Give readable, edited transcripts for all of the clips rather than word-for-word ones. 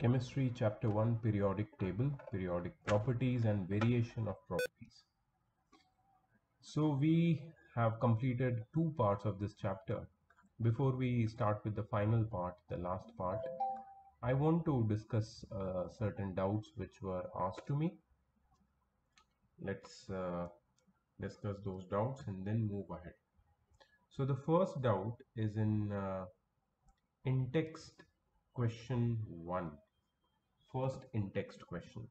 Chemistry Chapter 1 Periodic Table, Periodic Properties and Variation of Properties. So we have completed two parts of this chapter. Before we start with the final part, the last part, I want to discuss certain doubts which were asked to me. Let's discuss those doubts and then move ahead. So the first doubt is in text question 1. First in text question.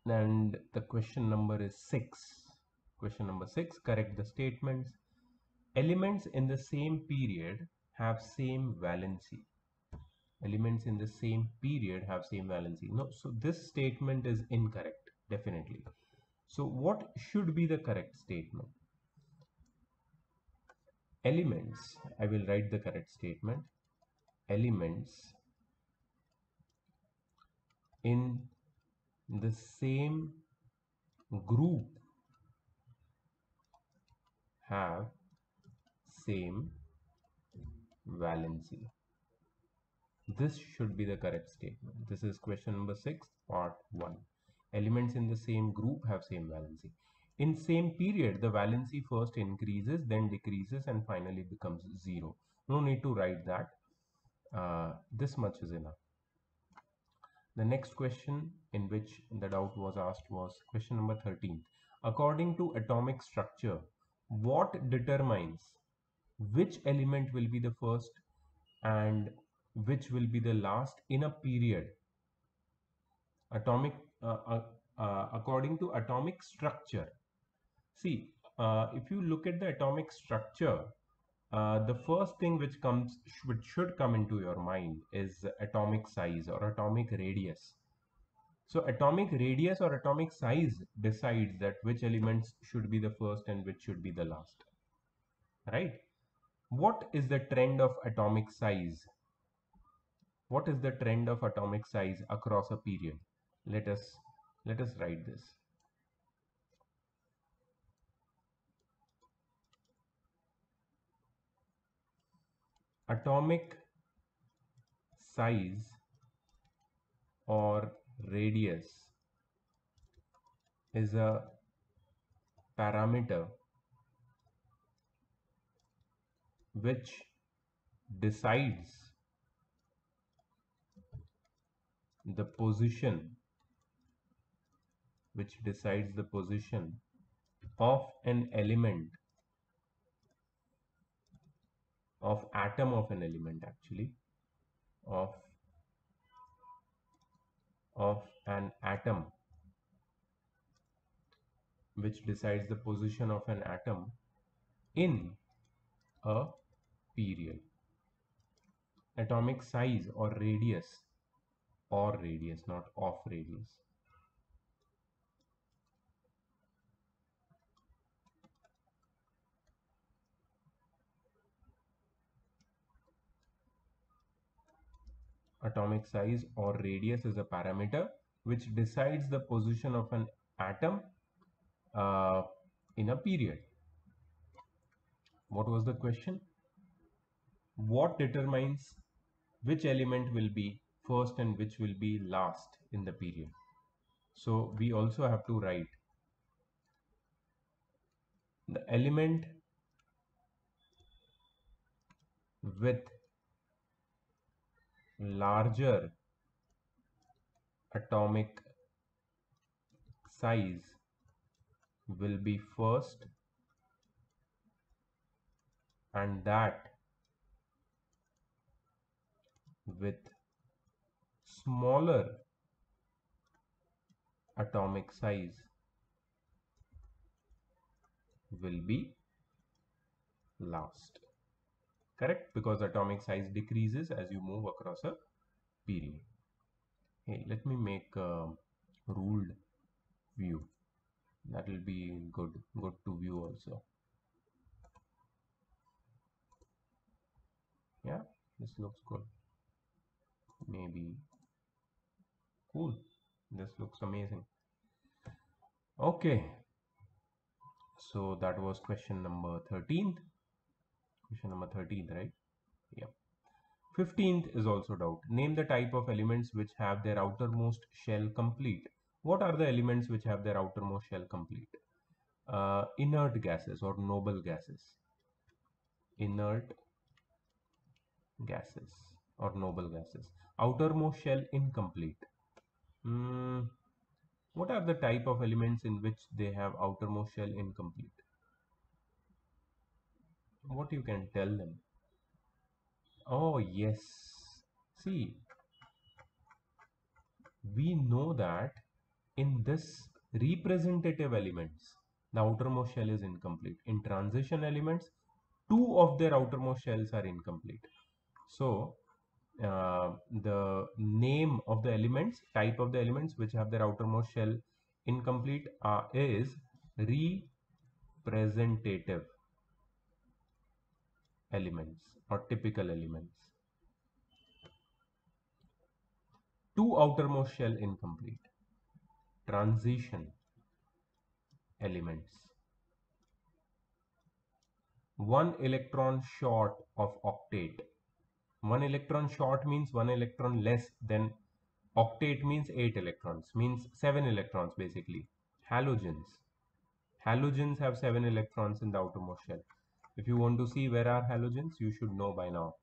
And the question number is 6. Question number 6, correct the statements. Elements in the same period have same valency. Elements in the same period have same valency. No, so this statement is incorrect, definitely. So what should be the correct statement? Elements, I will write the correct statement. Elements in the same group have same valency. This should be the correct statement. This is question number 6, part 1. Elements in the same group have same valency. In same period, the valency first increases, then decreases, and finally becomes 0. No need to write that. This much is enough. The next question in which the doubt was asked was question number 13. According to atomic structure, what determines which element will be the first and which will be the last in a period? According to atomic structure. See, if you look at the atomic structure, the first thing which should come into your mind is atomic size or atomic radius. So atomic radius or atomic size decides that which elements should be the first and which should be the last, right? What is the trend of atomic size? What is the trend of atomic size across a period? Let us write this. Atomic size or radius is a parameter which decides the position of an element, of atom of an element, actually of an atom, which decides the position of an atom in a period. Atomic size or radius, not of radius. Atomic size or radius is a parameter which decides the position of an atom in a period. What was the question? What determines which element will be first and which will be last in the period? So we also have to write the element with larger atomic size will be first, and that with smaller atomic size will be last. Correct? Because atomic size decreases as you move across a period. Hey, let me make a ruled view. That will be good to view also. Yeah, this looks good. Maybe cool. This looks amazing. Okay, so that was question number 13th. Question number 13th, right? Yeah. 15th is also doubt. Name the type of elements which have their outermost shell complete. What are the elements which have their outermost shell complete? Inert gases or noble gases. Inert gases or noble gases. Outermost shell incomplete. Hmm. What are the type of elements in which they have outermost shell incomplete? What you can tell them? Oh, yes. See, we know that in this representative elements, the outermost shell is incomplete. In transition elements, two of their outermost shells are incomplete. So, the name of the elements, type of the elements which have their outermost shell incomplete is representative elements or typical elements. Two outermost shell incomplete. Transition elements. One electron short of octet. One electron short means one electron less than octet means 8 electrons, means 7 electrons basically. Halogens. Halogens have 7 electrons in the outermost shell. If you want to see where are halogens, you should know by now.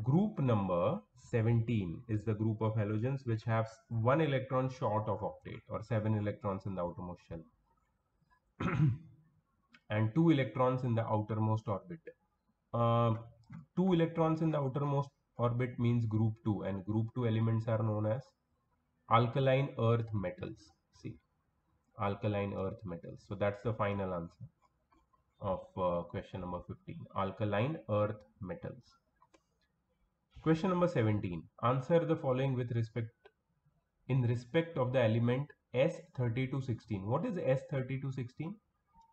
Group number 17 is the group of halogens which have 1 electron short of octet or 7 electrons in the outermost shell and 2 electrons in the outermost orbit. Uh, 2 electrons in the outermost orbit means group 2, and group 2 elements are known as alkaline earth metals. See, alkaline earth metals. So that's the final answer of question number 15, alkaline earth metals. Question number 17, answer the following with respect in respect of the element S3216. What is S3216?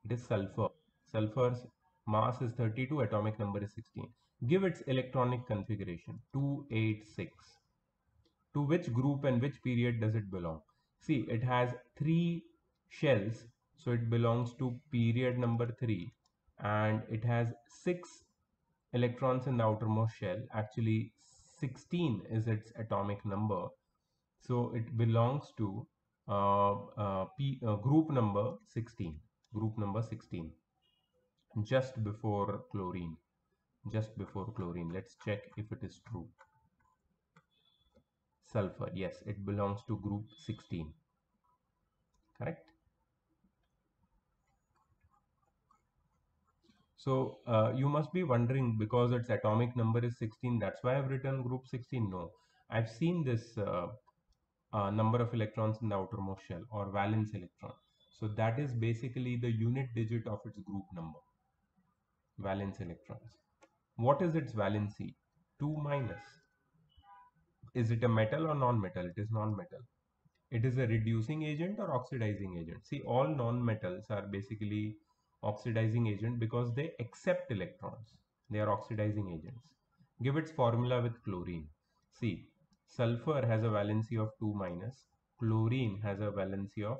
It is sulfur. Sulfur's mass is 32, atomic number is 16. Give its electronic configuration 286. To which group and which period does it belong? See, it has 3 shells, so it belongs to period number 3, and it has 6 electrons in the outermost shell. Actually, 16 is its atomic number, so it belongs to group number 16. Group number 16, just before chlorine. Just before chlorine. Let's check if it is true. Sulfur, yes, it belongs to group 16. Correct. So you must be wondering, because its atomic number is 16, that's why I've written group 16. No, I've seen this number of electrons in the outermost shell or valence electron. So that is basically the unit digit of its group number, valence electrons. What is its valency? 2 minus. Is it a metal or non-metal? It is non-metal. It is a reducing agent or oxidizing agent. See, all non-metals are basically oxidizing agent because they accept electrons. They are oxidizing agents. Give its formula with chlorine. See, sulfur has a valency of 2 minus. Chlorine has a valency of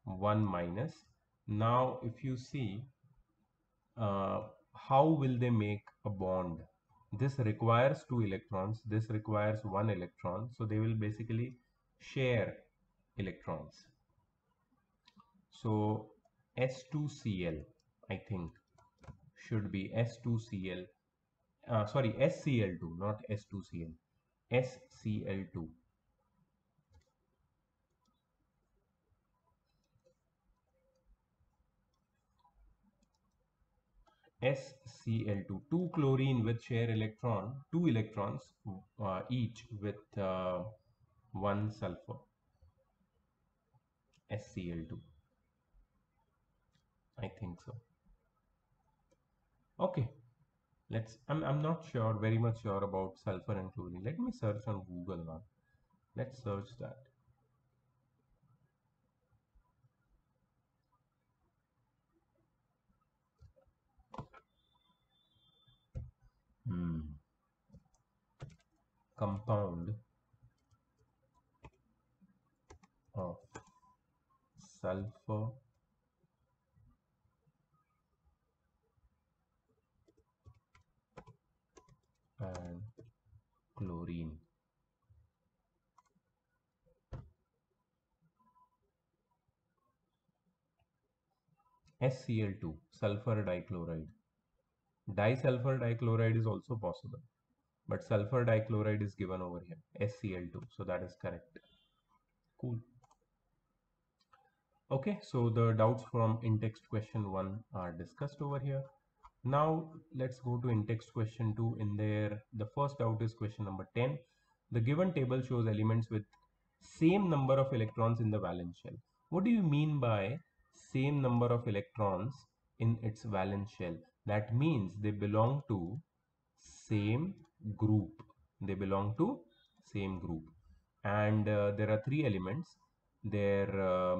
1 minus. Now, if you see, uh, how will they make a bond? This requires 2 electrons, this requires 1 electron, so they will basically share electrons. So S2Cl, I think, should be S2Cl, sorry, SCl2, not S2Cl, SCl2. SCl2, 2 chlorine with share electron, 2 electrons each with 1 sulfur, SCl2. I think so. Okay, I'm not sure, very much sure about sulfur and chlorine. Let me search on Google now. Let's search that. Compound of sulfur and chlorine. SCl2, sulfur dichloride. Disulfur dichloride is also possible, but sulfur dichloride is given over here, SCl2. So that is correct. Cool. Okay, so the doubts from in-text question 1 are discussed over here. Now let's go to in-text question 2. In there, the first doubt is question number 10. The given table shows elements with same number of electrons in the valence shell. What do you mean by same number of electrons in its valence shell? That means they belong to same group. They belong to same group. And there are three elements. Their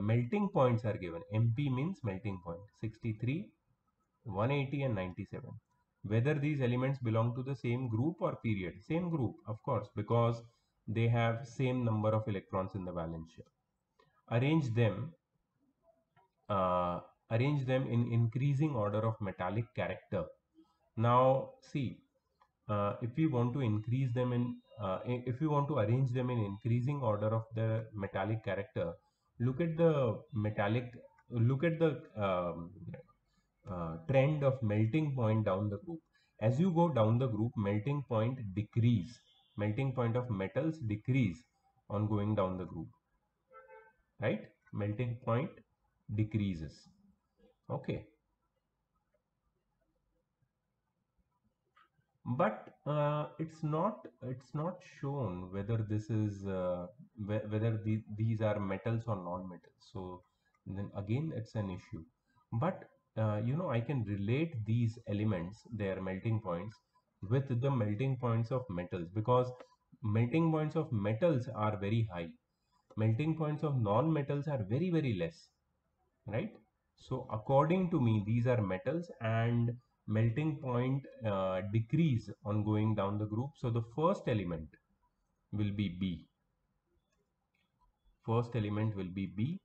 melting points are given. MP means melting point, 63, 180 and 97. Whether these elements belong to the same group or period? Same group, of course, because they have same number of electrons in the valence shell. Arrange them, uh, arrange them in increasing order of metallic character. Now, see, if we want to increase them if we want to arrange them in increasing order of the metallic character, look at the metallic, look at the trend of melting point down the group. As you go down the group, melting point decrease, melting point of metals decrease on going down the group, right? Melting point decreases. Okay, but it's not shown whether this is whether these are metals or non-metals. So then again it's an issue. But I can relate these elements, their melting points, with the melting points of metals, because melting points of metals are very high, melting points of non-metals are very very less, right? So according to me, these are metals, and melting point decrease on going down the group. So the first element will be B. First element will be B.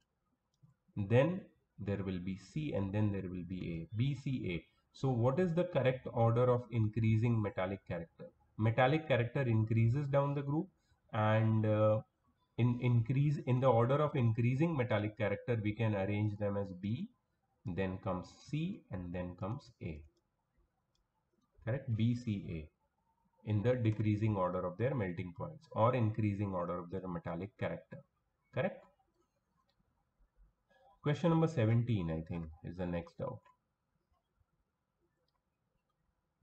Then there will be C, and then there will be A. B, C, A. So what is the correct order of increasing metallic character? Metallic character increases down the group, and in the order of increasing metallic character, we can arrange them as B, then comes C, and then comes A. Correct? B, C, A in the decreasing order of their melting points or increasing order of their metallic character. Correct? Question number 17, I think, is the next doubt.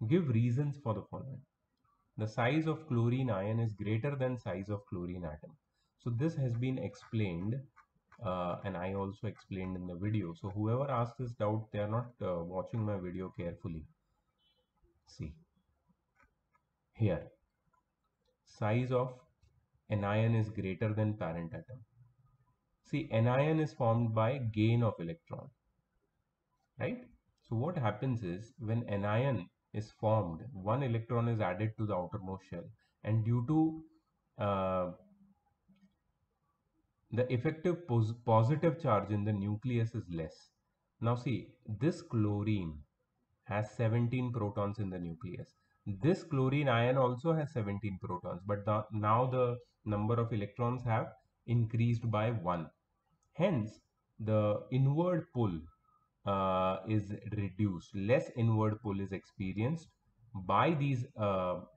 Give reasons for the following. The size of chlorine ion is greater than size of chlorine atom. So this has been explained, and I also explained in the video. So whoever asked this doubt, they are not watching my video carefully. See here, size of anion is greater than parent atom. See, anion is formed by gain of electron, right? So what happens is, when anion is formed, one electron is added to the outermost shell, and due to the effective positive charge in the nucleus is less. Now see, this chlorine has 17 protons in the nucleus. This chlorine ion also has 17 protons, but now the number of electrons have increased by 1. Hence, the inward pull is reduced. Less inward pull is experienced by these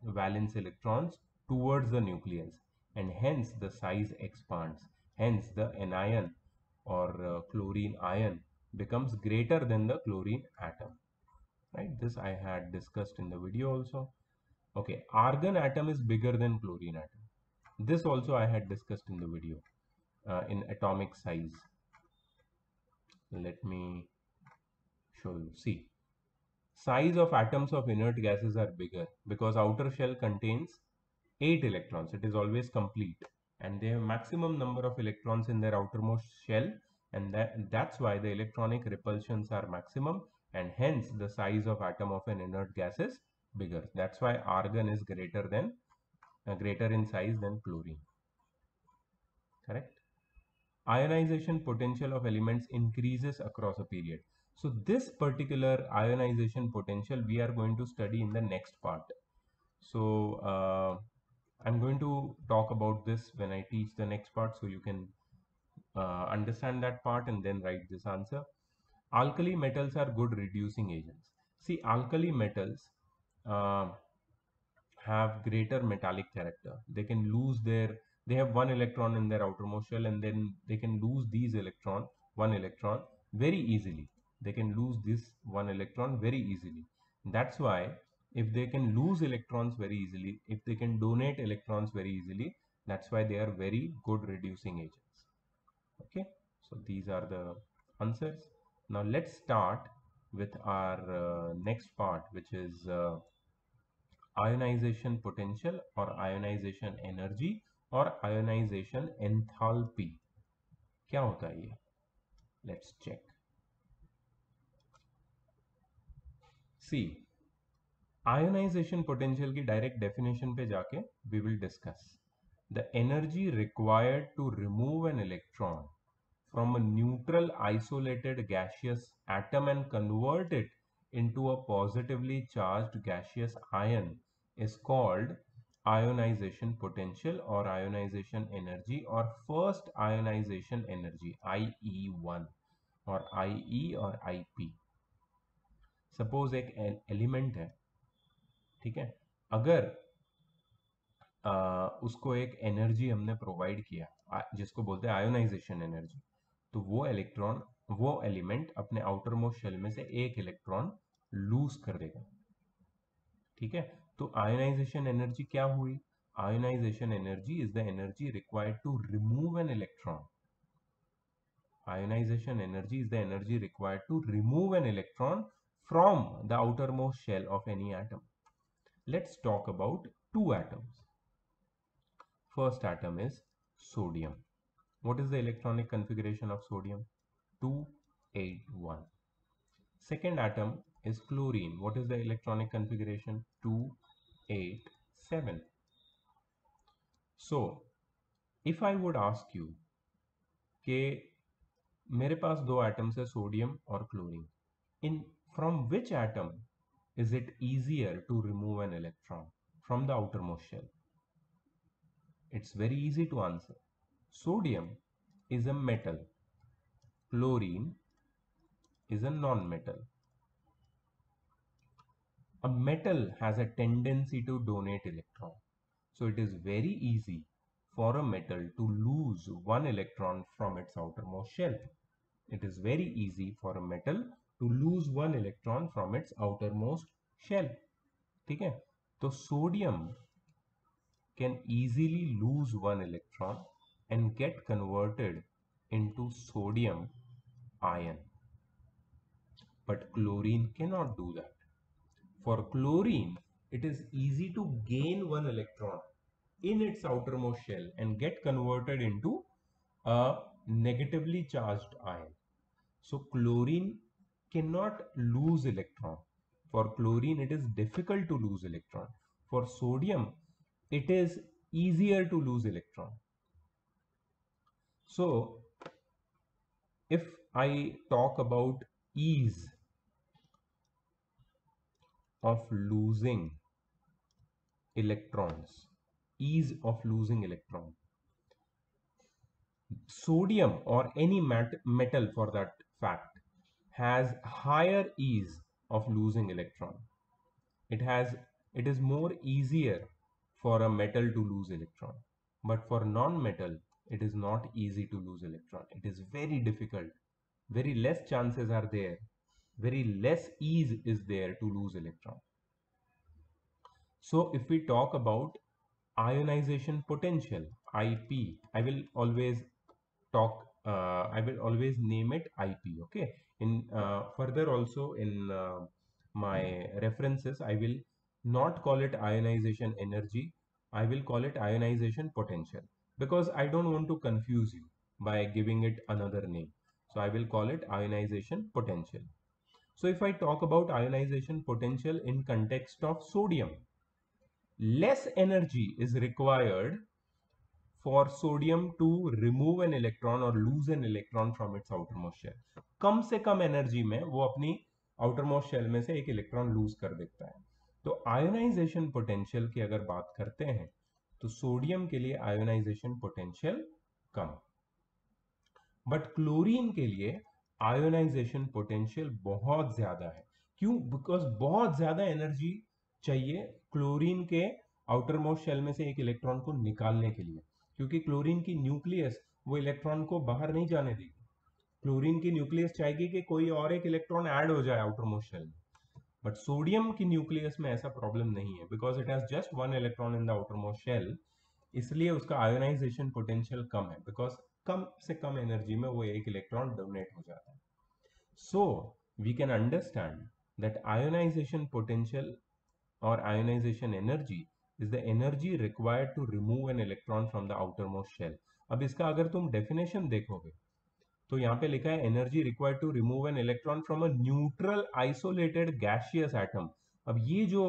valence electrons towards the nucleus, and hence the size expands. Hence, the anion or chlorine ion becomes greater than the chlorine atom. Right? This I had discussed in the video also. Okay, argon atom is bigger than chlorine atom. This also I had discussed in the video in atomic size. Let me show you. See, size of atoms of inert gases are bigger because outer shell contains 8 electrons. It is always complete, and they have maximum number of electrons in their outermost shell, and that's why the electronic repulsions are maximum, and hence the size of atom of an inert gas is bigger. That's why argon is greater in size than chlorine. Correct? Ionization potential of elements increases across a period. So this particular ionization potential we are going to study in the next part. So I'm going to talk about this when I teach the next part, so you can understand that part and then write this answer. Alkali metals are good reducing agents. See, alkali metals uh, have greater metallic character. They can lose their, they have one electron in their outermost shell, and then they can lose these electron, one electron, very easily. They can lose this one electron very easily. That's why if they can lose electrons very easily, if they can donate electrons very easily, that's why they are very good reducing agents. Okay, so these are the answers. Now let's start with our next part, which is ionization potential or ionization energy or ionization enthalpy. क्या होता है ये? Let's check. See, ionization potential की direct definition पे जाके we will discuss the energy required to remove an electron from a neutral isolated gaseous atom and convert it into a positively charged gaseous ion is called ionization potential or ionization energy or first ionization energy, IE1 or IE or IP. Suppose एक element है, ठीक है, अगर उसको एक energy हमने provide किया जिसको बोलते हैं आयोनाइजेशन एनर्जी, तो वो इलेक्ट्रॉन, वो एलिमेंट अपने आउटर मोस्ट शेल में से एक इलेक्ट्रॉन लूज कर देगा, ठीक है। तो आयोनाइजेशन एनर्जी क्या हुई? Ionization energy is the energy required to remove an electron. Ionization energy is the energy required to remove an electron from the outermost shell of any atom. Let's talk about two atoms. First atom is sodium. What is the electronic configuration of sodium? 281. Second atom is chlorine. What is the electronic configuration? 287. So, if I would ask you कि मेरे पास दो atoms है, sodium और chlorine, in from which atom is it easier to remove an electron from the outermost shell? It's very easy to answer. Sodium is a metal, chlorine is a non-metal. A metal has a tendency to donate electron, so it is very easy for a metal to lose one electron from its outermost shell. It is very easy for a metal to lose one electron from its outermost shell. ठीक है, तो sodium can easily lose one electron and get converted into sodium ion, but chlorine cannot do that. For chlorine, it is easy to gain one electron in its outermost shell and get converted into a negatively charged ion. So chlorine cannot lose electron. For chlorine, it is difficult to lose electron. For sodium, it is easier to lose electron. So if I talk about ease of losing electrons, ease of losing electron, sodium or any metal for that fact has higher ease of losing electron. It is more easier for a metal to lose electron, but for non-metal it is not easy to lose electron. It is very difficult. Very less chances are there, very less ease is there to lose electron. So if we talk about ionization potential, IP, I will always name it IP. Okay, in further also in my references, I will not call it ionization energy, I will call it ionization potential, because I don't want to confuse you by giving it another name. So I will call it ionization potential. So if I talk about ionization potential in context of sodium, less energy is required for sodium to remove an electron or lose an electron from its outermost shell. कम से कम energy में वो अपनी outermost shell में से एक electron lose कर देता है. तो आयोनाइजेशन पोटेंशियल की अगर बात करते हैं तो सोडियम के लिए ionization potential come, but chlorine के लिए आयोनाइजेशन पोटेंशियल बहुत ज्यादा है। क्यों? बिकॉज बहुत ज्यादा एनर्जी चाहिए क्लोरीन के आउटर मोस्ट शेल में से एक इलेक्ट्रॉन को निकालने के लिए, क्योंकि क्लोरीन की न्यूक्लियस वो इलेक्ट्रॉन को बाहर नहीं जाने देगी। क्लोरीन की न्यूक्लियस चाहेगी कि कोई और एक इलेक्ट्रॉन ऐड हो जाए आउटर मोस्ट शेल में, बट सोडियम की न्यूक्लियस में ऐसा प्रॉब्लम नहीं है, because it has just one electron in the outer most shell, इसलिए उसका आयोनाइजेशन पोटेंशियल कम है, बिकॉज कम से कम एनर्जी में वो एक इलेक्ट्रॉन डोनेट हो जाता है। So we can understand that ionization potential or ionization energy is the energy required to remove an electron from the outermost shell। अब इसका अगर तुम डेफिनेशन देखोगे तो यहाँ पे लिखा है energy required to remove an electron from a neutral isolated gaseous atom. अब ये जो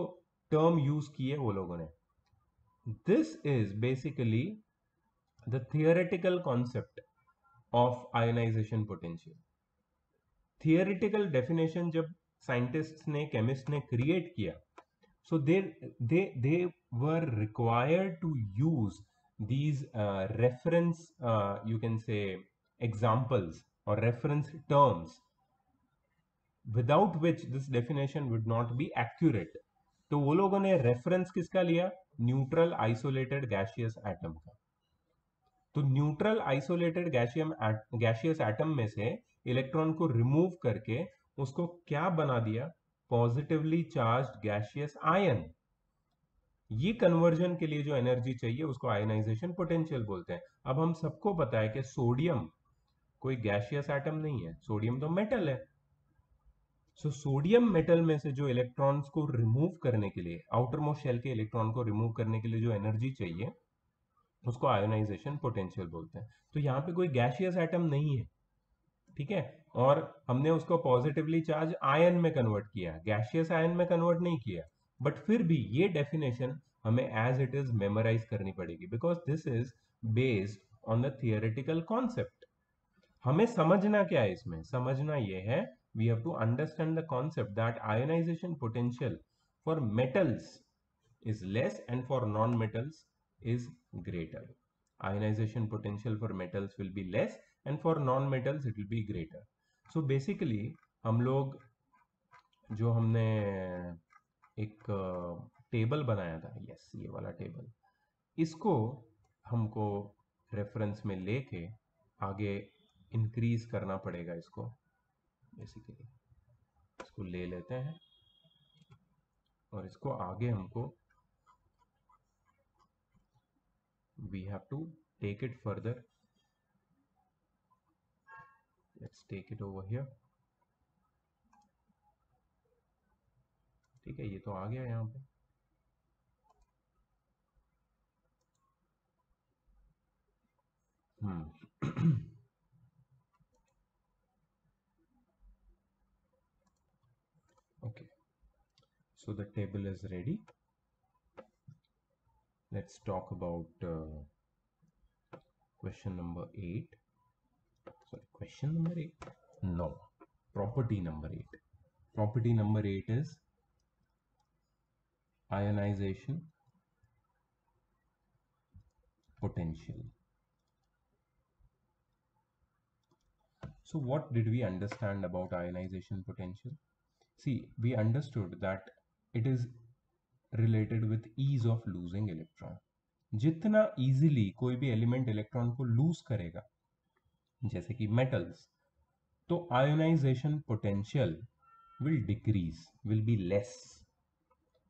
टर्म यूज की है वो लोगों ने, this is basically the theoretical concept of ionization potential. Theoretical definition जब साइंटिस्ट ने केमिस्ट ने क्रिएट किया, so they were required to use these reference, you can say, examples or reference terms, without which this definition would not be accurate। तो वो लोगों ने reference किसका लिया? न्यूट्रल आइसोलेटेड गैसियस एटम का। तो न्यूट्रल आइसोलेटेड गैसियस एटम में से इलेक्ट्रॉन को रिमूव करके उसको क्या बना दिया? Positively charged gaseous ion. ये कन्वर्जन के लिए जो एनर्जी चाहिए उसको आयनाइजेशन पोटेंशियल बोलते हैं। अब हम सबको पता है कि सोडियम कोई गैसियस एटम नहीं है, सोडियम तो मेटल है। सो सोडियम मेटल में से जो इलेक्ट्रॉन्स को रिमूव करने के लिए, आउटर मोस्ट शेल के इलेक्ट्रॉन को रिमूव करने के लिए जो एनर्जी चाहिए उसको आयोनाइजेशन पोटेंशियल बोलते हैं। तो यहाँ पे कोई गैसियस एटम नहीं है, ठीक है, और हमने उसको पॉजिटिवली चार्ज आयन में कन्वर्ट किया, गैसियस आयन में कन्वर्ट नहीं किया। बट फिर भी ये डेफिनेशन हमें एज इट इज मेमोराइज करनी पड़ेगी, because this is based on the theoretical concept. हमें समझना क्या है इसमें? समझना यह है, we have to understand the concept that ionization potential for metals is less and for non-metals is greater। ionization potential for metals will be less and for non-metals it will be greater। so basically हम लोग जो हमने एक table बनाया था, yes ये वाला table, इसको हमको रेफरेंस में लेके आगे इंक्रीज करना पड़ेगा। इसको बेसिकली इसको ले लेते हैं और इसको आगे हमको we have to take it further। let's take it over here। ठीक है, ये तो आ गया यहाँ पे। okay, so the table is ready। let's talk about question number 8। sorry, question number 8, no, property number 8। property number 8 is ionization potential। so what did we understand about ionization potential? see, we understood that it is related with ease of losing electron। जितना easily कोई भी element electron को loose करेगा, जैसे कि metals, तो ionization potential will decrease, will be less.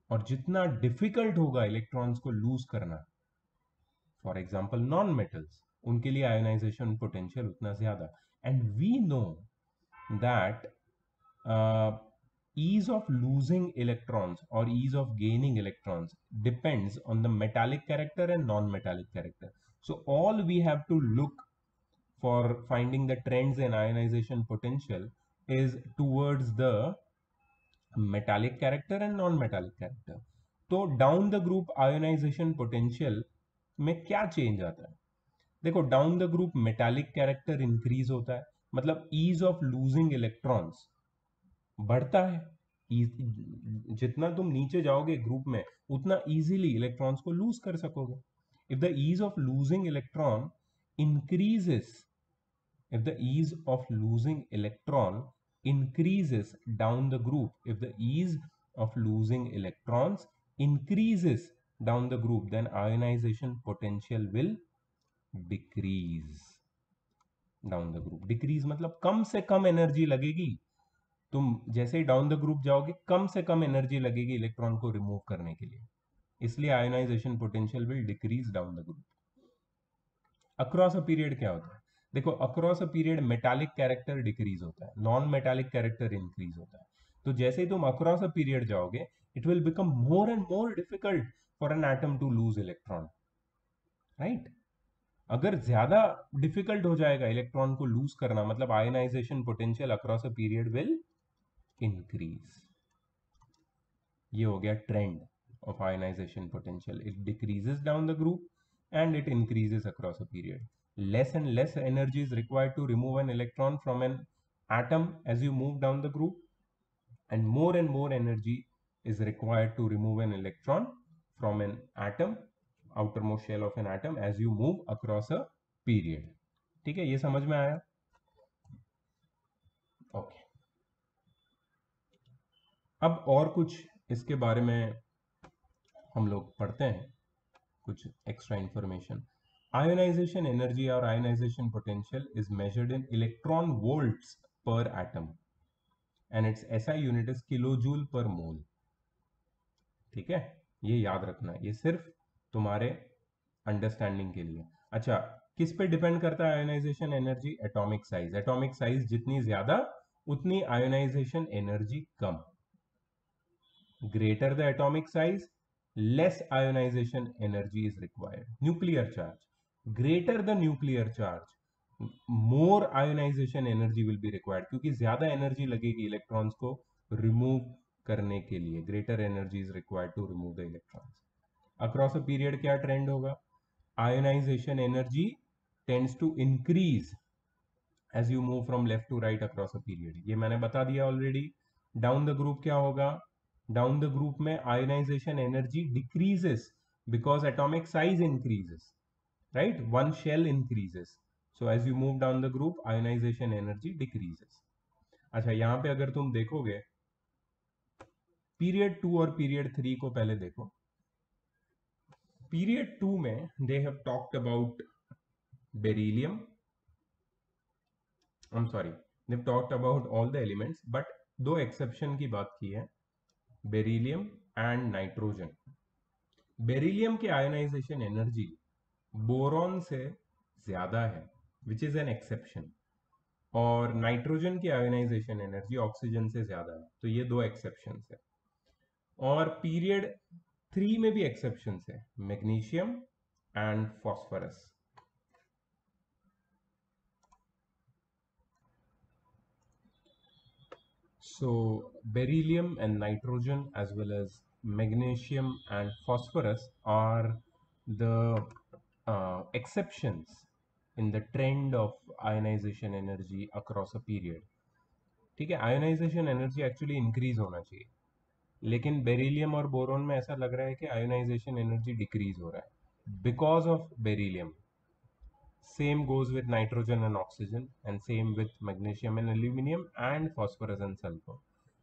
और जितना डिफिकल्ट होगा इलेक्ट्रॉन्स को लूज करना, फॉर एग्जांपल नॉन मेटल्स, उनके लिए आयोनाइजेशन पोटेंशियल उतना ज्यादा। And we know that ease of losing electrons or ease of gaining electrons depends on the metallic character and non-metallic character। so all we have to look for finding the trends in ionization potential is towards the metallic character and non-metallic character। तो down the group ionization potential में क्या change आता है? देखो, down the group metallic character increase होता है, मतलब ease of losing electrons बढ़ता है। जितना तुम नीचे जाओगे ग्रुप में उतना इजीली इलेक्ट्रॉन्स को लूज कर सकोगे. If the ease of losing electron increases, if the ease of losing electron increases down the group, if the ease of losing electrons increases down the group, then ionization potential will decrease down the group. Decrease मतलब कम से कम energy लगेगी. तुम जैसे ही down the group जाओगे कम से कम energy लगेगी electron को remove करने के लिए, इसलिए ionization potential will decrease down the group. Across a period क्या होता है? देखो, across a period metallic character decrease होता है, नॉन मेटालिक कैरेक्टर इंक्रीज होता है. तो जैसे ही तुम अक्रॉस अ पीरियड जाओगे it will become more and more difficult for an atom to lose electron, right? अगर ज्यादा डिफिकल्ट हो जाएगा इलेक्ट्रॉन को लूज करना, मतलब ionization potential across a period will increase. ये हो गया trend of ionization potential. It decreases down the group and it increases across a period. Less and less energy is required to remove an electron from an atom as you move down the group, and more energy is required to remove an electron from an atom, outermost shell of an atom, as you move across a period. ठीक है, ये समझ में आया? Okay. अब और कुछ इसके बारे में हम लोग पढ़ते हैं, कुछ एक्स्ट्रा इंफॉर्मेशन. आयोनाइजेशन एनर्जी और ionisation potential is measured in electron volts per atom and its SI unit is kilojoule per mole. ठीक है, ये याद रखना है, ये सिर्फ तुम्हारे अंडरस्टैंडिंग के लिए. अच्छा, किस पे डिपेंड करता है ionization energy? Atomic size. Atomic size जितनी ज्यादा उतनी आयोनाइजेशन एनर्जी कम. Greater the atomic size, less ionization energy is required. Nuclear charge. Greater the nuclear charge, more ionization energy will be required, क्योंकि ज्यादा एनर्जी लगेगी electrons को remove करने के लिए. Greater energy is required to remove the electrons. Across a period क्या trend होगा? Ionization energy tends to increase as you move from left to right across a period. ये मैंने बता दिया ऑलरेडी. डाउन द ग्रुप क्या होगा? Down the group में ionization energy decreases because atomic size increases, right? One shell increases, so as you move down the group ionization energy decreases. अच्छा, यहां पे अगर तुम देखोगे पीरियड 2 और पीरियड 3 को पहले देखो. पीरियड 2 में they have talked about beryllium, I am sorry, they have talked about all the elements, but दो एक्सेप्शन की बात की है, बेरिलियम एंड नाइट्रोजन. बेरिलियम की आयोनाइजेशन एनर्जी बोरॉन से ज्यादा है, विच इज एन एक्सेप्शन, और नाइट्रोजन की आयोनाइजेशन एनर्जी ऑक्सीजन से ज्यादा है. तो ये दो एक्सेप्शन है. और पीरियड 3 में भी एक्सेप्शन है, magnesium and phosphorus. So beryllium and nitrogen as well as magnesium and phosphorus are the exceptions in the trend of ionization energy across a period. ठीक है, आयोनाइजेशन एनर्जी एक्चुअली इंक्रीज होना चाहिए, लेकिन beryllium और boron में ऐसा लग रहा है कि आयोनाइजेशन एनर्जी डिक्रीज हो रहा है because of beryllium. Same goes with nitrogen and oxygen, and same with magnesium and aluminium and phosphorus and sulfur.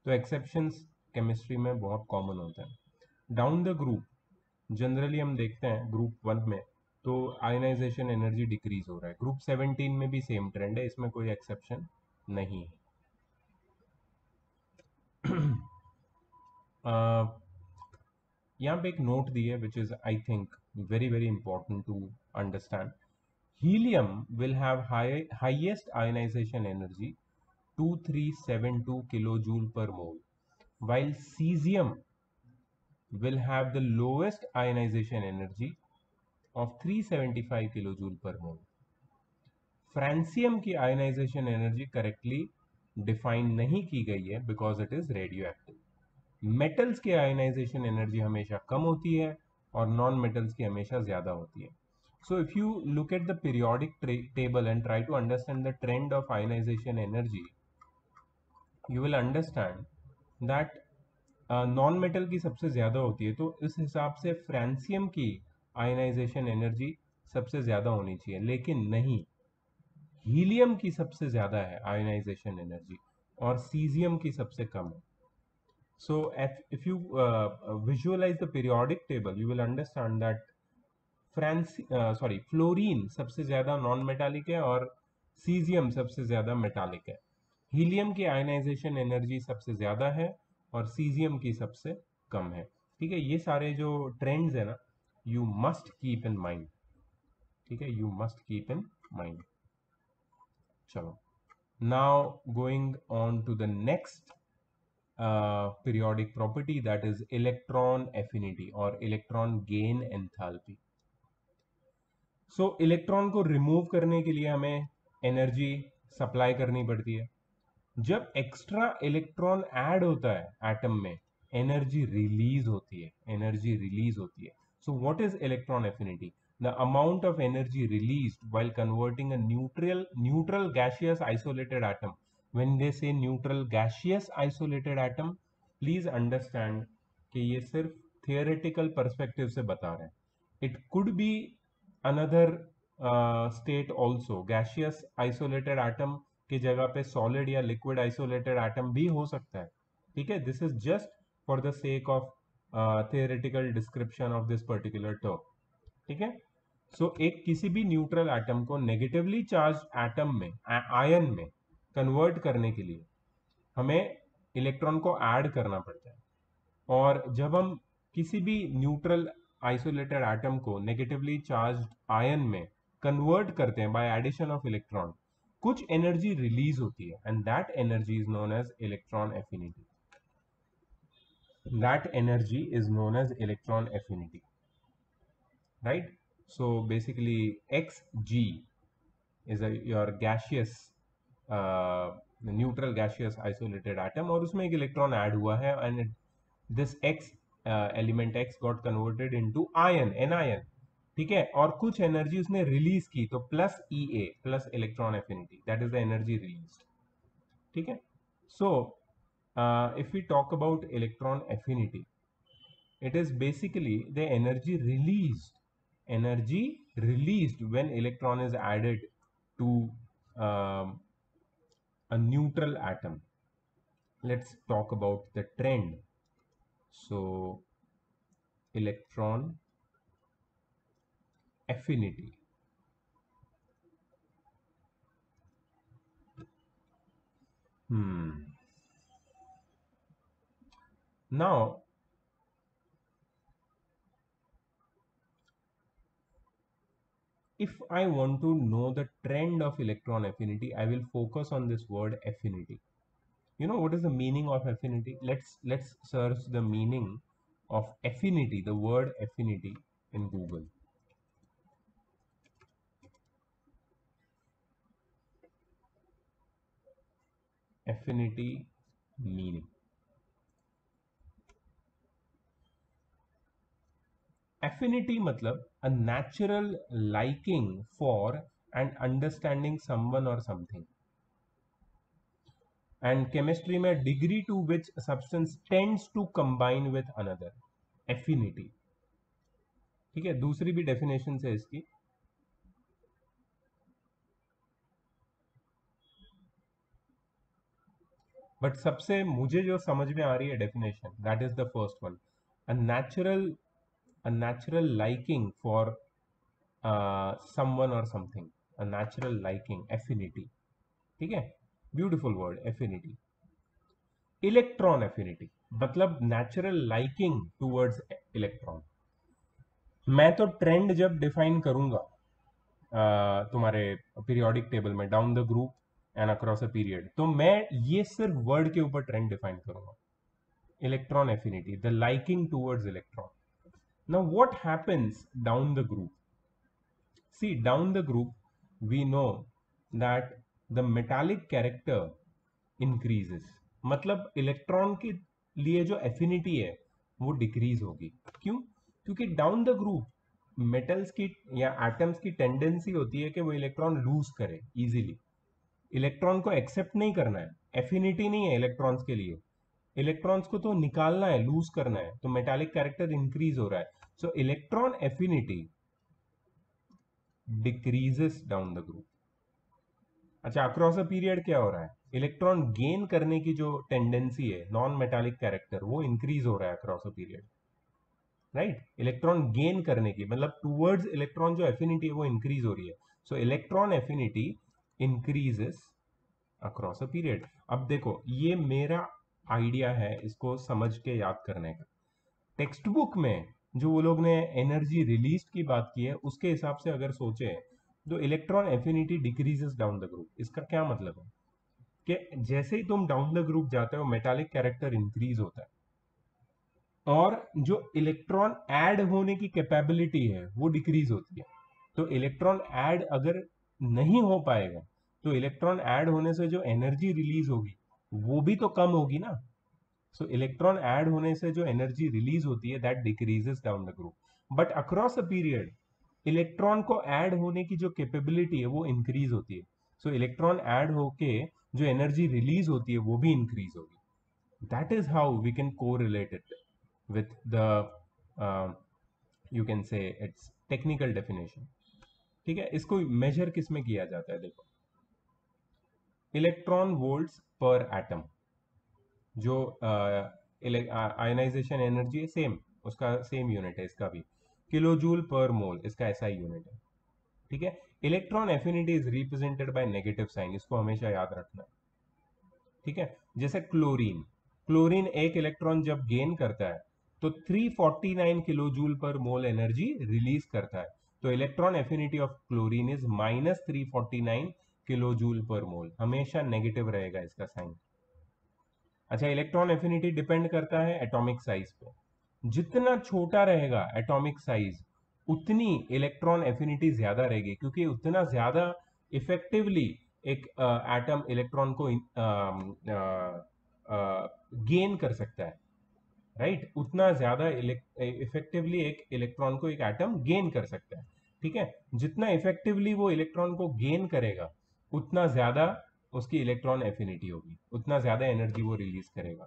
तो exceptions chemistry में बहुत common होते हैं. Down the group जनरली हम देखते हैं ग्रुप 1 में तो आयोनाइजेशन एनर्जी डिक्रीज हो रहा है. ग्रुप 17 में भी सेम ट्रेंड है, इसमें कोई एक्सेप्शन नहीं है. यहाँ पे एक नोट दी है which is I think very very important to understand. Helium will have highest ionization energy 2372 kilojoule per mole, while cesium will have the lowest ionization energy of 375 kilojoule per mole. Francium की ionisation energy correctly define नहीं की गई है because it is radio active. Metals की ionisation energy हमेशा कम होती है और नॉन मेटल्स की हमेशा ज्यादा होती है. So if you look at the periodic table and try to understand the trend of ionization energy, you will understand that non metal की सबसे ज़्यादा होती है, तो इस हिसाब से फ्रांसियम की आयनाइजेशन एनर्जी सबसे ज़्यादा होनी चाहिए, लेकिन नहीं, हीलियम की सबसे ज़्यादा है आयनाइजेशन एनर्जी और सीजियम की सबसे कम है. So if you visualize the periodic table, you will understand that fluorine सबसे ज्यादा नॉन मेटालिक है और सीजियम सबसे ज्यादा मेटालिक है. हीलियम की आयनाइजेशन एनर्जी सबसे ज्यादा है और सीजियम की सबसे कम है. ठीक है, ये सारे जो ट्रेंड्स है ना, you must keep in mind. ठीक है, you must keep in mind. चलो, now going on to the next periodic property, that is electron affinity or electron gain enthalpy. So electron को रिमूव करने के लिए हमें एनर्जी सप्लाई करनी पड़ती है. जब एक्स्ट्रा इलेक्ट्रॉन ऐड होता है एटम में, एनर्जी रिलीज होती है. एनर्जी रिलीज होती है. So what is electron affinity? The amount of energy released while converting a neutral gaseous isolated atom. When they say neutral gaseous isolated atom, please understand कि ये सिर्फ theoretical perspective से बता रहे हैं. It could be another state also. Gaseous isolated atom की जगह पे सॉलिड या लिक्विड आइसोलेटेड एटम भी हो सकता है. ठीक है, this is just for the sake of theoretical description of this particular term. ठीक है, सो एक किसी भी न्यूट्रल एटम को नेगेटिवली चार्ज एटम में, आयन में कन्वर्ट करने के लिए हमें इलेक्ट्रॉन को ऐड करना पड़ता है. और जब हम किसी भी न्यूट्रल आइसोलेटेड एटम को नेगेटिवली चार्ज आयन में कन्वर्ट करते हैं बाय एडिशन ऑफ इलेक्ट्रॉन, कुछ एनर्जी रिलीज होती है and that energy is known as electron affinity. That energy is known as electron affinity, right? So basically xg is your gaseous neutral gaseous isolated atom, और उसमें एक electron add हुआ है and this x element x got converted into ion, anion. ठीक है, और कुछ energy उसने रिलीज की, तो plus EA, plus electron affinity, that is the energy release. ठीक है, so if we talk about electron affinity, it is basically the energy released when electron is added to um, a neutral atom. Let's talk about the trend. So electron affinity. Now if I want to know the trend of electron affinity, I will focus on this word affinity. You know what is the meaning of affinity? Let's search the meaning of affinity, the word affinity, in Google. Affinity meaning. Affinity मतलब a natural liking for and understanding someone or something. And chemistry में degree to which a substance tends to combine with another. Affinity. ठीक है, दूसरी भी definition है इसकी. But सबसे मुझे जो समझ में आ रही है definition, that is the first one. A natural liking for someone or something, a natural liking, affinity. ठीक है, beautiful word affinity. Electron affinity मतलब नेचुरल लाइकिंग टूवर्ड्स इलेक्ट्रॉन. मैं तो ट्रेंड जब डिफाइन करूंगा तुम्हारे पीरियोडिक टेबल में down the group and across a period, तो मैं ये सिर्फ वर्ड के ऊपर ट्रेंड डिफाइन करूंगा. Electron affinity, the liking towards electron. Now what happens down the group? See, down the group, we know that the metallic character increases. मतलब electron के लिए जो एफिनिटी है वो डिक्रीज होगी. क्यों? क्योंकि डाउन द ग्रुप मेटल्स की या एटम्स की टेंडेंसी होती है कि वो इलेक्ट्रॉन लूज करे इजीली. इलेक्ट्रॉन को एक्सेप्ट नहीं करना है, एफिनिटी नहीं है इलेक्ट्रॉन्स के लिए. इलेक्ट्रॉन्स को तो निकालना है, लूज करना है, तो मेटालिक कैरेक्टर इंक्रीज हो रहा है, सो electron affinity decreases down the group. अच्छा, अक्रॉस अ पीरियड क्या हो रहा है, इलेक्ट्रॉन गेन करने की जो टेंडेंसी है नॉन मेटालिक कैरेक्टर वो इंक्रीज हो रहा है across a period, right. Electron gain करने की मतलब टूवर्ड्स इलेक्ट्रॉन जो एफिनिटी है वो इंक्रीज हो रही है, सो electron affinity increases across a period. अब देखो ये मेरा आइडिया है इसको समझ के याद करने का। टेक्स्ट बुक में जो वो लोग ने एनर्जी रिलीज की बात की है उसके हिसाब से अगर सोचे तो electron affinity decreases down the group. इसका क्या मतलब है कि जैसे ही तुम डाउन द ग्रुप जाते हो मेटालिक कैरेक्टर इंक्रीज होता है, और जो इलेक्ट्रॉन ऐड होने की कैपेबिलिटी है वो डिक्रीज होती है। तो इलेक्ट्रॉन ऐड अगर नहीं हो पाएगा तो इलेक्ट्रॉन ऐड होने से जो एनर्जी रिलीज होगी वो भी तो कम होगी ना। सो इलेक्ट्रॉन ऐड होने से जो एनर्जी रिलीज होती है that decreases down the group, but across a period electron को ऐड होने की जो कैपेबिलिटी है वो इंक्रीज होती है। सो इलेक्ट्रॉन ऐड होके जो एनर्जी रिलीज होती है वो भी इंक्रीज होगी। That is how we can correlate it with the you can say its technical definition। ठीक है, इसको मेजर किस में किया जाता है, देखो इलेक्ट्रॉन वोल्ट्स पर एटम, जो आयनाइजेशन एनर्जी है सेम, उसका सेम यूनिट है इसका भी, किलो जूल पर मोल इसका ऐसा ही यूनिट है। ठीक है, electron affinity is represented by negative sign, इसको हमेशा याद रखना है। ठीक है, जैसे क्लोरीन, क्लोरीन एक इलेक्ट्रॉन जब गेन करता है तो 349 किलो जूल पर मोल एनर्जी रिलीज करता है, तो electron affinity of chlorine is -349 kilojoule per mole, हमेशा नेगेटिव रहेगा इसका साइन। अच्छा, इलेक्ट्रॉन एफिनिटी डिपेंड करता है एटॉमिक साइज पे, जितना छोटा रहेगा एटॉमिक साइज उतनी इलेक्ट्रॉन एफिनिटी ज्यादा रहेगी, क्योंकि उतना ज्यादा इफेक्टिवली एक एटम इलेक्ट्रॉन को गेन कर सकता है, राइट। उतना ज्यादा इफेक्टिवली एक इलेक्ट्रॉन को एक एटम गेन कर सकता है। ठीक है, जितना इफेक्टिवली वो इलेक्ट्रॉन को गेन करेगा उतना ज्यादा उसकी इलेक्ट्रॉन एफिनिटी होगी, उतना ज्यादा एनर्जी वो रिलीज करेगा।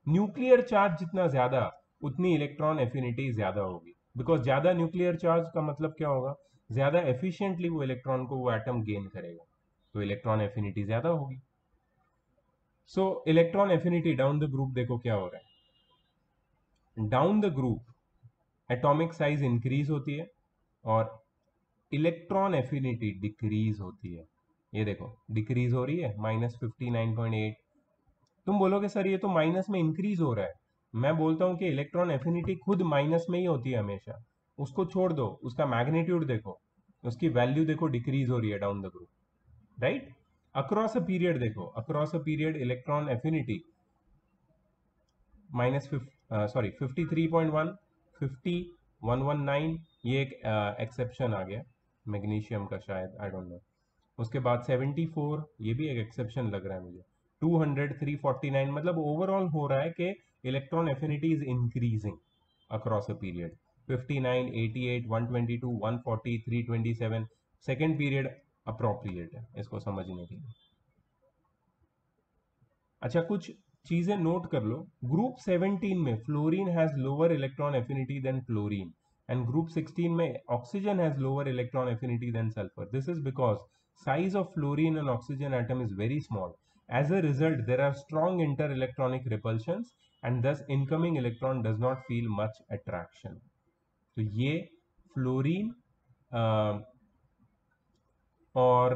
न्यूक्लियर चार्ज जितना ज्यादा उतनी इलेक्ट्रॉन एफिनिटी ज्यादा होगी, बिकॉज ज्यादा न्यूक्लियर चार्ज का मतलब क्या होगा, ज्यादा एफिशिएंटली वो इलेक्ट्रॉन को वो एटम गेन करेगा, तो इलेक्ट्रॉन एफिनिटी ज्यादा होगी। सो electron affinity down the group देखो क्या हो रहा है, down the group atomic size increase होती है और इलेक्ट्रॉन एफिनिटी डिक्रीज होती है। ये देखो डिक्रीज हो रही है -59.8। तुम बोलोगे सर ये तो माइनस में इंक्रीज हो रहा है, मैं बोलता हूं कि इलेक्ट्रॉन एफिनिटी खुद माइनस में ही होती है हमेशा, उसको छोड़ दो, उसका मैग्नीट्यूड देखो, उसकी वैल्यू देखो डिक्रीज हो रही है down the group, right. Across a period देखो, across a period electron affinity minus sorry 53.1, 50, 119, ये एक एक्सेप्शन आ गया मैग्नीशियम का शायद, आई डोंट नो। उसके बाद 74, ये भी एक एक्सेप्शन लग रहा है मुझे। 200, 349, मतलब ओवरऑल हो रहा है कि electron affinity is increasing across a period. 59, 88, 122, 140, 327, second period appropriate है इसको समझने के लिए। अच्छा, कुछ चीजें नोट कर लो। ग्रुप 17 में fluorine has lower electron affinity than chlorine, and group 16 में oxygen has lower electron affinity than sulphur. This is because size of fluorine and oxygen atom is very small. As a result, there are strong inter-electronic repulsions and thus incoming electron does not feel much attraction. तो ये fluorine और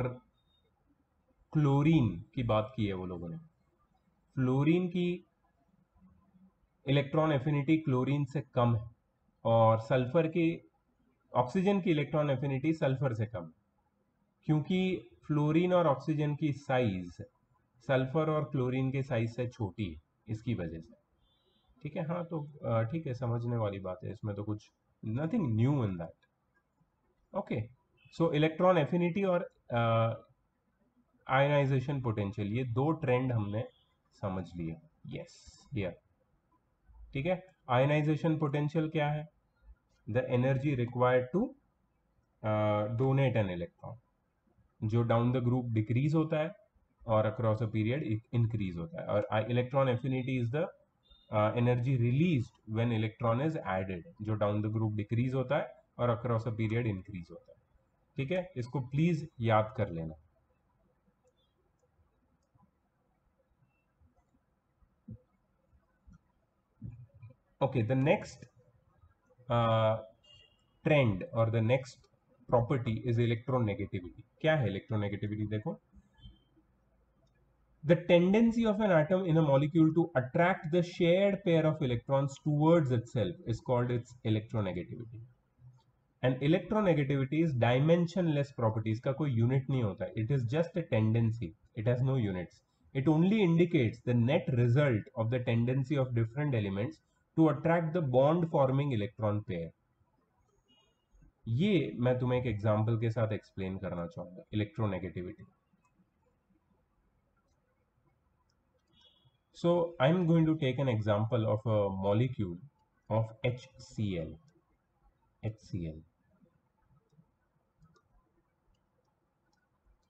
chlorine की बात की है वो लोगों ने। फ्लोरीन की इलेक्ट्रॉन एफिनिटी क्लोरीन से कम है, और सल्फर की, ऑक्सीजन की इलेक्ट्रॉन एफिनिटी सल्फर से कम है, क्योंकि फ्लोरीन और ऑक्सीजन की साइज सल्फर और क्लोरीन के साइज से छोटी है, इसकी वजह से। ठीक है, हाँ तो ठीक है, समझने वाली बात है इसमें, तो कुछ nothing new in that. Okay, so electron affinity और आयनाइजेशन पोटेंशियल, ये दो ट्रेंड हमने समझ लिए। Yes, clear. ठीक है, आयनाइजेशन पोटेंशियल क्या है, the energy required to donate an electron, जो डाउन द ग्रुप डिक्रीज होता है और अक्रॉस अ पीरियड इंक्रीज होता है, और electron affinity is the energy released when electron is added, जो डाउन द ग्रुप डिक्रीज होता है और अक्रॉस अ पीरियड इंक्रीज होता है। ठीक है, इसको प्लीज याद कर लेना। ओके, द नेक्स्ट ट्रेंड और the next property is electronegativity. क्या है इलेक्ट्रोनेगेटिविटी? देखो, the tendency of an atom in a molecule to attract the shared pair of electrons towards itself is called its electronegativity. And electronegativity is dimensionless property. इसका कोई unit नहीं होता. It is just a tendency. It has no units. It only indicates the net result of the tendency of different elements to attract the bond forming electron pair. ये मैं तुम्हें एक example के साथ एक्सप्लेन करना चाहूंगा electronegativity. So I'm going to take an example of a molecule of HCl. HCl.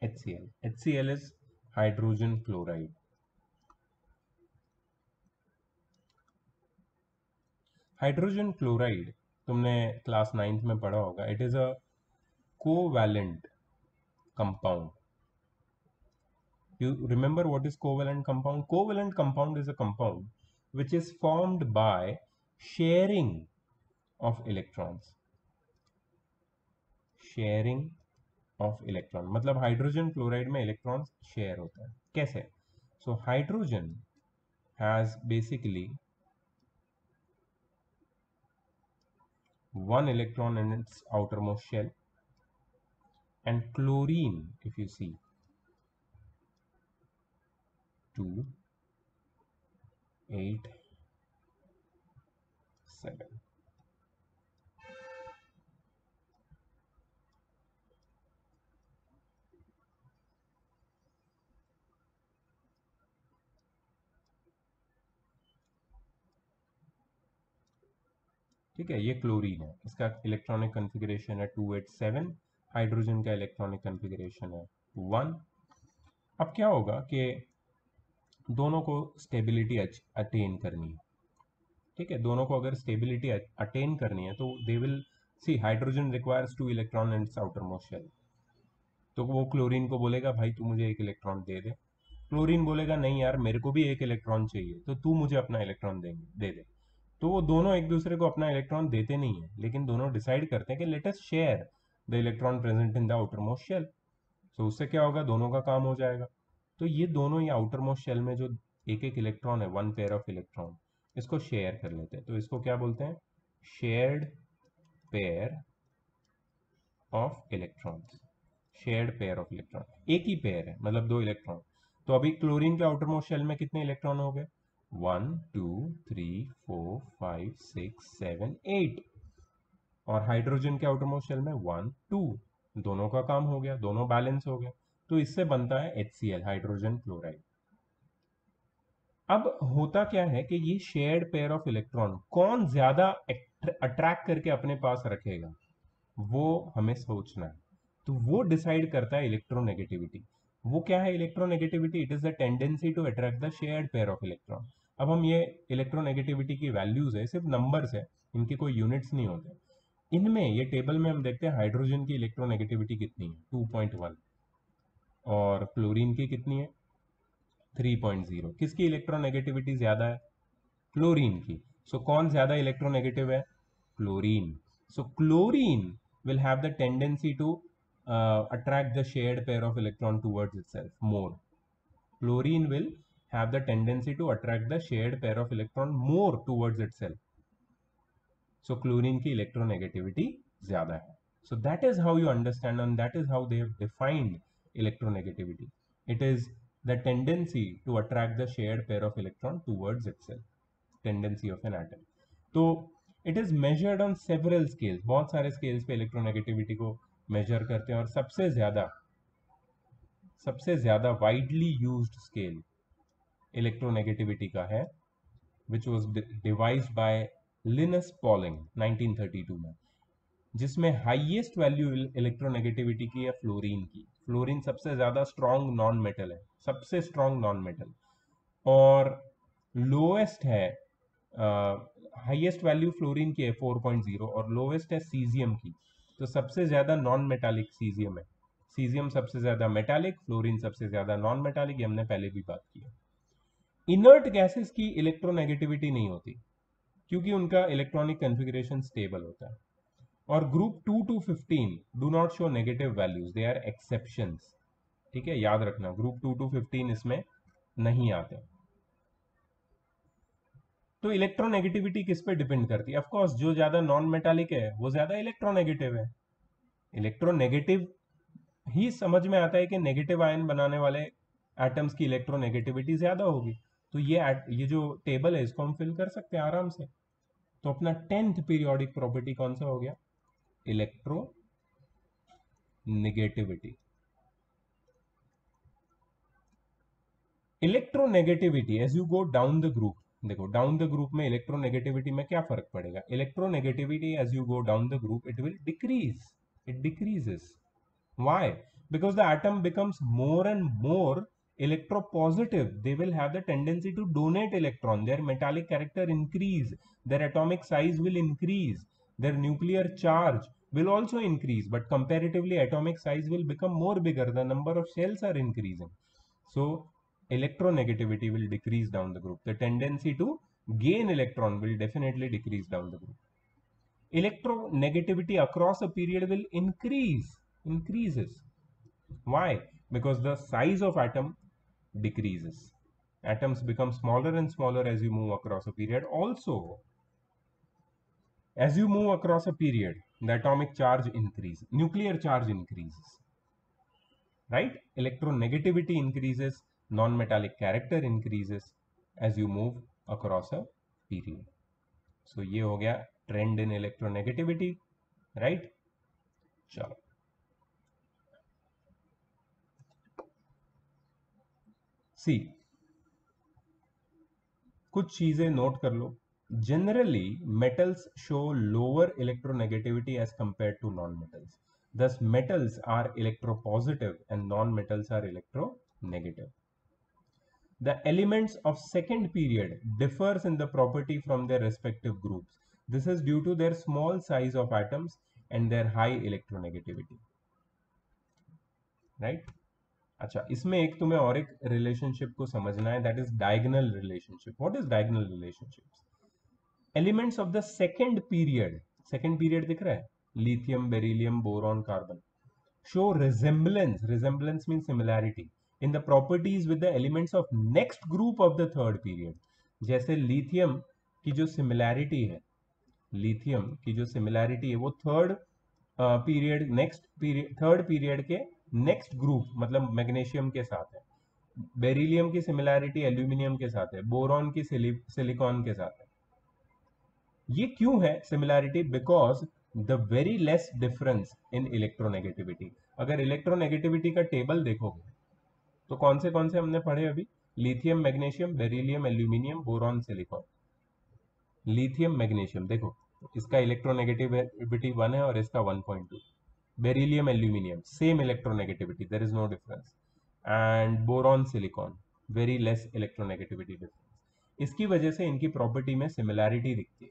HCl. HCl is hydrogen chloride. Hydrogen chloride तुमने class 9th में पढ़ा होगा. It is a covalent compound. You remember what is covalent compound? Covalent compound is a compound which is formed by sharing of electrons. Sharing of electron, मतलब hydrogen chloride में electrons share होता है। कैसे? So hydrogen has basically one electron in its outermost shell, and chlorine, if you see, 2, 8, 7. ठीक है, ये chlorine है, इसका इलेक्ट्रॉनिक कॉन्फ़िगरेशन है 287, हाइड्रोजन का इलेक्ट्रॉनिक कॉन्फ़िगरेशन है 1। अब क्या होगा कि दोनों को स्टेबिलिटी अटेन करनी है। ठीक है, दोनों को अगर स्टेबिलिटी अटेन करनी है तो they will see hydrogen requires 2 electron in its outermost shell. तो वो क्लोरीन को बोलेगा भाई तू मुझे एक इलेक्ट्रॉन दे दे। क्लोरीन बोलेगा नहीं यार मेरे को भी एक इलेक्ट्रॉन चाहिए, तो तू मुझे अपना इलेक्ट्रॉन दे दे। तो वो दोनों एक दूसरे को अपना इलेक्ट्रॉन देते नहीं है, लेकिन दोनों डिसाइड करते हैं कि let us share the electron present in the outer most shell. तो उससे क्या होगा, दोनों का काम हो जाएगा। तो ये दोनों ये आउटर मोस्ट शेल में जो एक एक इलेक्ट्रॉन है, वन पेयर ऑफ इलेक्ट्रॉन, इसको शेयर कर लेते हैं। तो इसको क्या बोलते हैं, shared pair of electrons. Shared pair of electron, एक ही पेयर है मतलब दो इलेक्ट्रॉन। तो अभी क्लोरीन के आउटर मोस्ट शेल में कितने इलेक्ट्रॉन हो गए, 1 2 3 4 5 6 7 8, और हाइड्रोजन के आउटर मोस्ट शेल में 1 2। दोनों का काम हो गया, दोनों बैलेंस हो गया। तो इससे बनता है HCl, हाइड्रोजन क्लोराइड। अब होता क्या है कि ये शेयर्ड पेयर ऑफ इलेक्ट्रॉन कौन ज्यादा अट्रैक्ट करके अपने पास रखेगा, वो हमें सोचना है। तो वो डिसाइड करता है इलेक्ट्रोनेगेटिविटी। वो क्या है electronegativity? It is the tendency to attract the shared pair of electron. अब हम ये इलेक्ट्रोनेगेटिविटी की वैल्यूज है, सिर्फ नंबर्स है, इनके कोई यूनिट्स नहीं होते। इनमें ये टेबल में हम देखते हैं हाइड्रोजन की इलेक्ट्रोनेगेटिविटी कितनी है, 2.1, और क्लोरीन की कितनी है, 3.0। किसकी इलेक्ट्रोनेगेटिविटी ज्यादा है, क्लोरीन की। सो कौन ज्यादा इलेक्ट्रोनेगेटिव है, chlorine. So chlorine will have the tendency to attract the shared pair of electron towards itself more. Chlorine will have the tendency to attract the shared pair of electron more towards itself. So chlorine की electronegativity ज़्यादा है. So that is how you understand, and that is how they have defined electronegativity. It is the tendency to attract the shared pair of electron towards itself. Tendency of an atom. तो it is measured on several scales, बहुत सारे scales पे electronegativity को major करते हैं, और सबसे ज्यादा वाइडली यूज्ड स्केल इलेक्ट्रोनेगेटिविटी का है, which was devised by Linus Pauling 1932 में, जिसमें हाईएस्ट वैल्यू इलेक्ट्रोनेगेटिविटी की है फ्लोरीन की। फ्लोरीन सबसे ज्यादा स्ट्रॉन्ग नॉन मेटल है, सबसे स्ट्रॉन्ग नॉन मेटल, और लोएस्ट है हाईएस्ट वैल्यू फ्लोरीन की है 4.0 और लोवेस्ट है सीजियम की। तो सबसे ज्यादा नॉन मेटालिक सीजियम है, सीजियम सबसे ज्यादा मेटालिक, फ्लोरीन सबसे ज्यादा नॉन मेटालिक, ये हमने पहले भी बात की है। इनर्ट गैसेस की इलेक्ट्रोनेगेटिविटी नहीं होती क्योंकि उनका इलेक्ट्रॉनिक कॉन्फ़िगरेशन स्टेबल होता है। और group 2 to 15 do not show negative values, they are exceptions. ठीक है, याद रखना ग्रुप 2 to 15 इसमें नहीं आते। तो इलेक्ट्रोनेगेटिविटी किस पे डिपेंड करती है? ऑफ कोर्स जो ज्यादा नॉन मेटालिक है वो ज्यादा इलेक्ट्रोनेगेटिव है। इलेक्ट्रोनेगेटिव ही समझ में आता है कि नेगेटिव आयन बनाने वाले एटम्स की इलेक्ट्रोनेगेटिविटी ज्यादा होगी। तो ये जो टेबल है इसको हम फिल कर सकते हैं आराम से। तो अपना 10th पीरियोडिक प्रॉपर्टी कौन सा हो गया? Electronegativity. Electronegativity as you go down the group, देखो डाउन द ग्रुप में इलेक्ट्रोनेगेटिविटी में क्या फर्क पड़ेगा? Electronegativity as you go down the group it will decrease, it decreases. Why? Because the atom becomes more and more electropositive. They will have the tendency to donate electron. Their metallic character increase. Their atomic size will increase. Their nuclear charge will also increase. But comparatively, atomic size will become more bigger. The number of shells are increasing. So electronegativity will decrease down the group. The tendency to gain electron will definitely decrease down the group. Electronegativity across a period will increases. Why? Because the size of atom decreases. Atoms become smaller and smaller as you move across a period. Also, as you move across a period, the atomic charge increases, nuclear charge increases, right? Electronegativity increases, non-metallic character increases as you move across a period. So ये हो गया trend in electronegativity, right? चलो सी, कुछ चीजें note कर लो। Generally metals show lower electronegativity as compared to non-metals. Thus metals are electropositive and non-metals are electronegative. The elements of second period differs in the property from their respective groups. This is due to their small size of atoms and their high electronegativity. Right? अच्छा, इसमें एक तुम्हें और एक relationship को समझना है, that is diagonal relationship. What is diagonal relationships? Elements of the second period दिख रहा है, lithium, beryllium, boron, carbon, show resemblance means similarity in the properties with the elements of next group of the third period. जैसे lithium की जो similarity है, lithium की जो similarity है वो थर्ड पीरियड, थर्ड पीरियड के नेक्स्ट ग्रुप मतलब मैग्नीशियम के साथ है। बेरिलियम की सिमिलैरिटी एल्यूमिनियम के साथ है, बोरॉन की सिलिकॉन के साथ है। ये क्यों है similarity? Because the very less difference in electronegativity. अगर इलेक्ट्रोनेगेटिविटी का टेबल देखोगे तो कौन से हमने पढ़े अभी? Lithium, magnesium, beryllium, aluminium, boron, silicon. Lithium, magnesium देखो, इसका इलेक्ट्रोनेगेटिविटी 1 है और इसका 1.2। Beryllium, aluminium same electronegativity, there is no difference. And boron, silicon very less electronegativity difference. इसकी वजह से इनकी प्रॉपर्टी में सिमिलैरिटी दिखती है।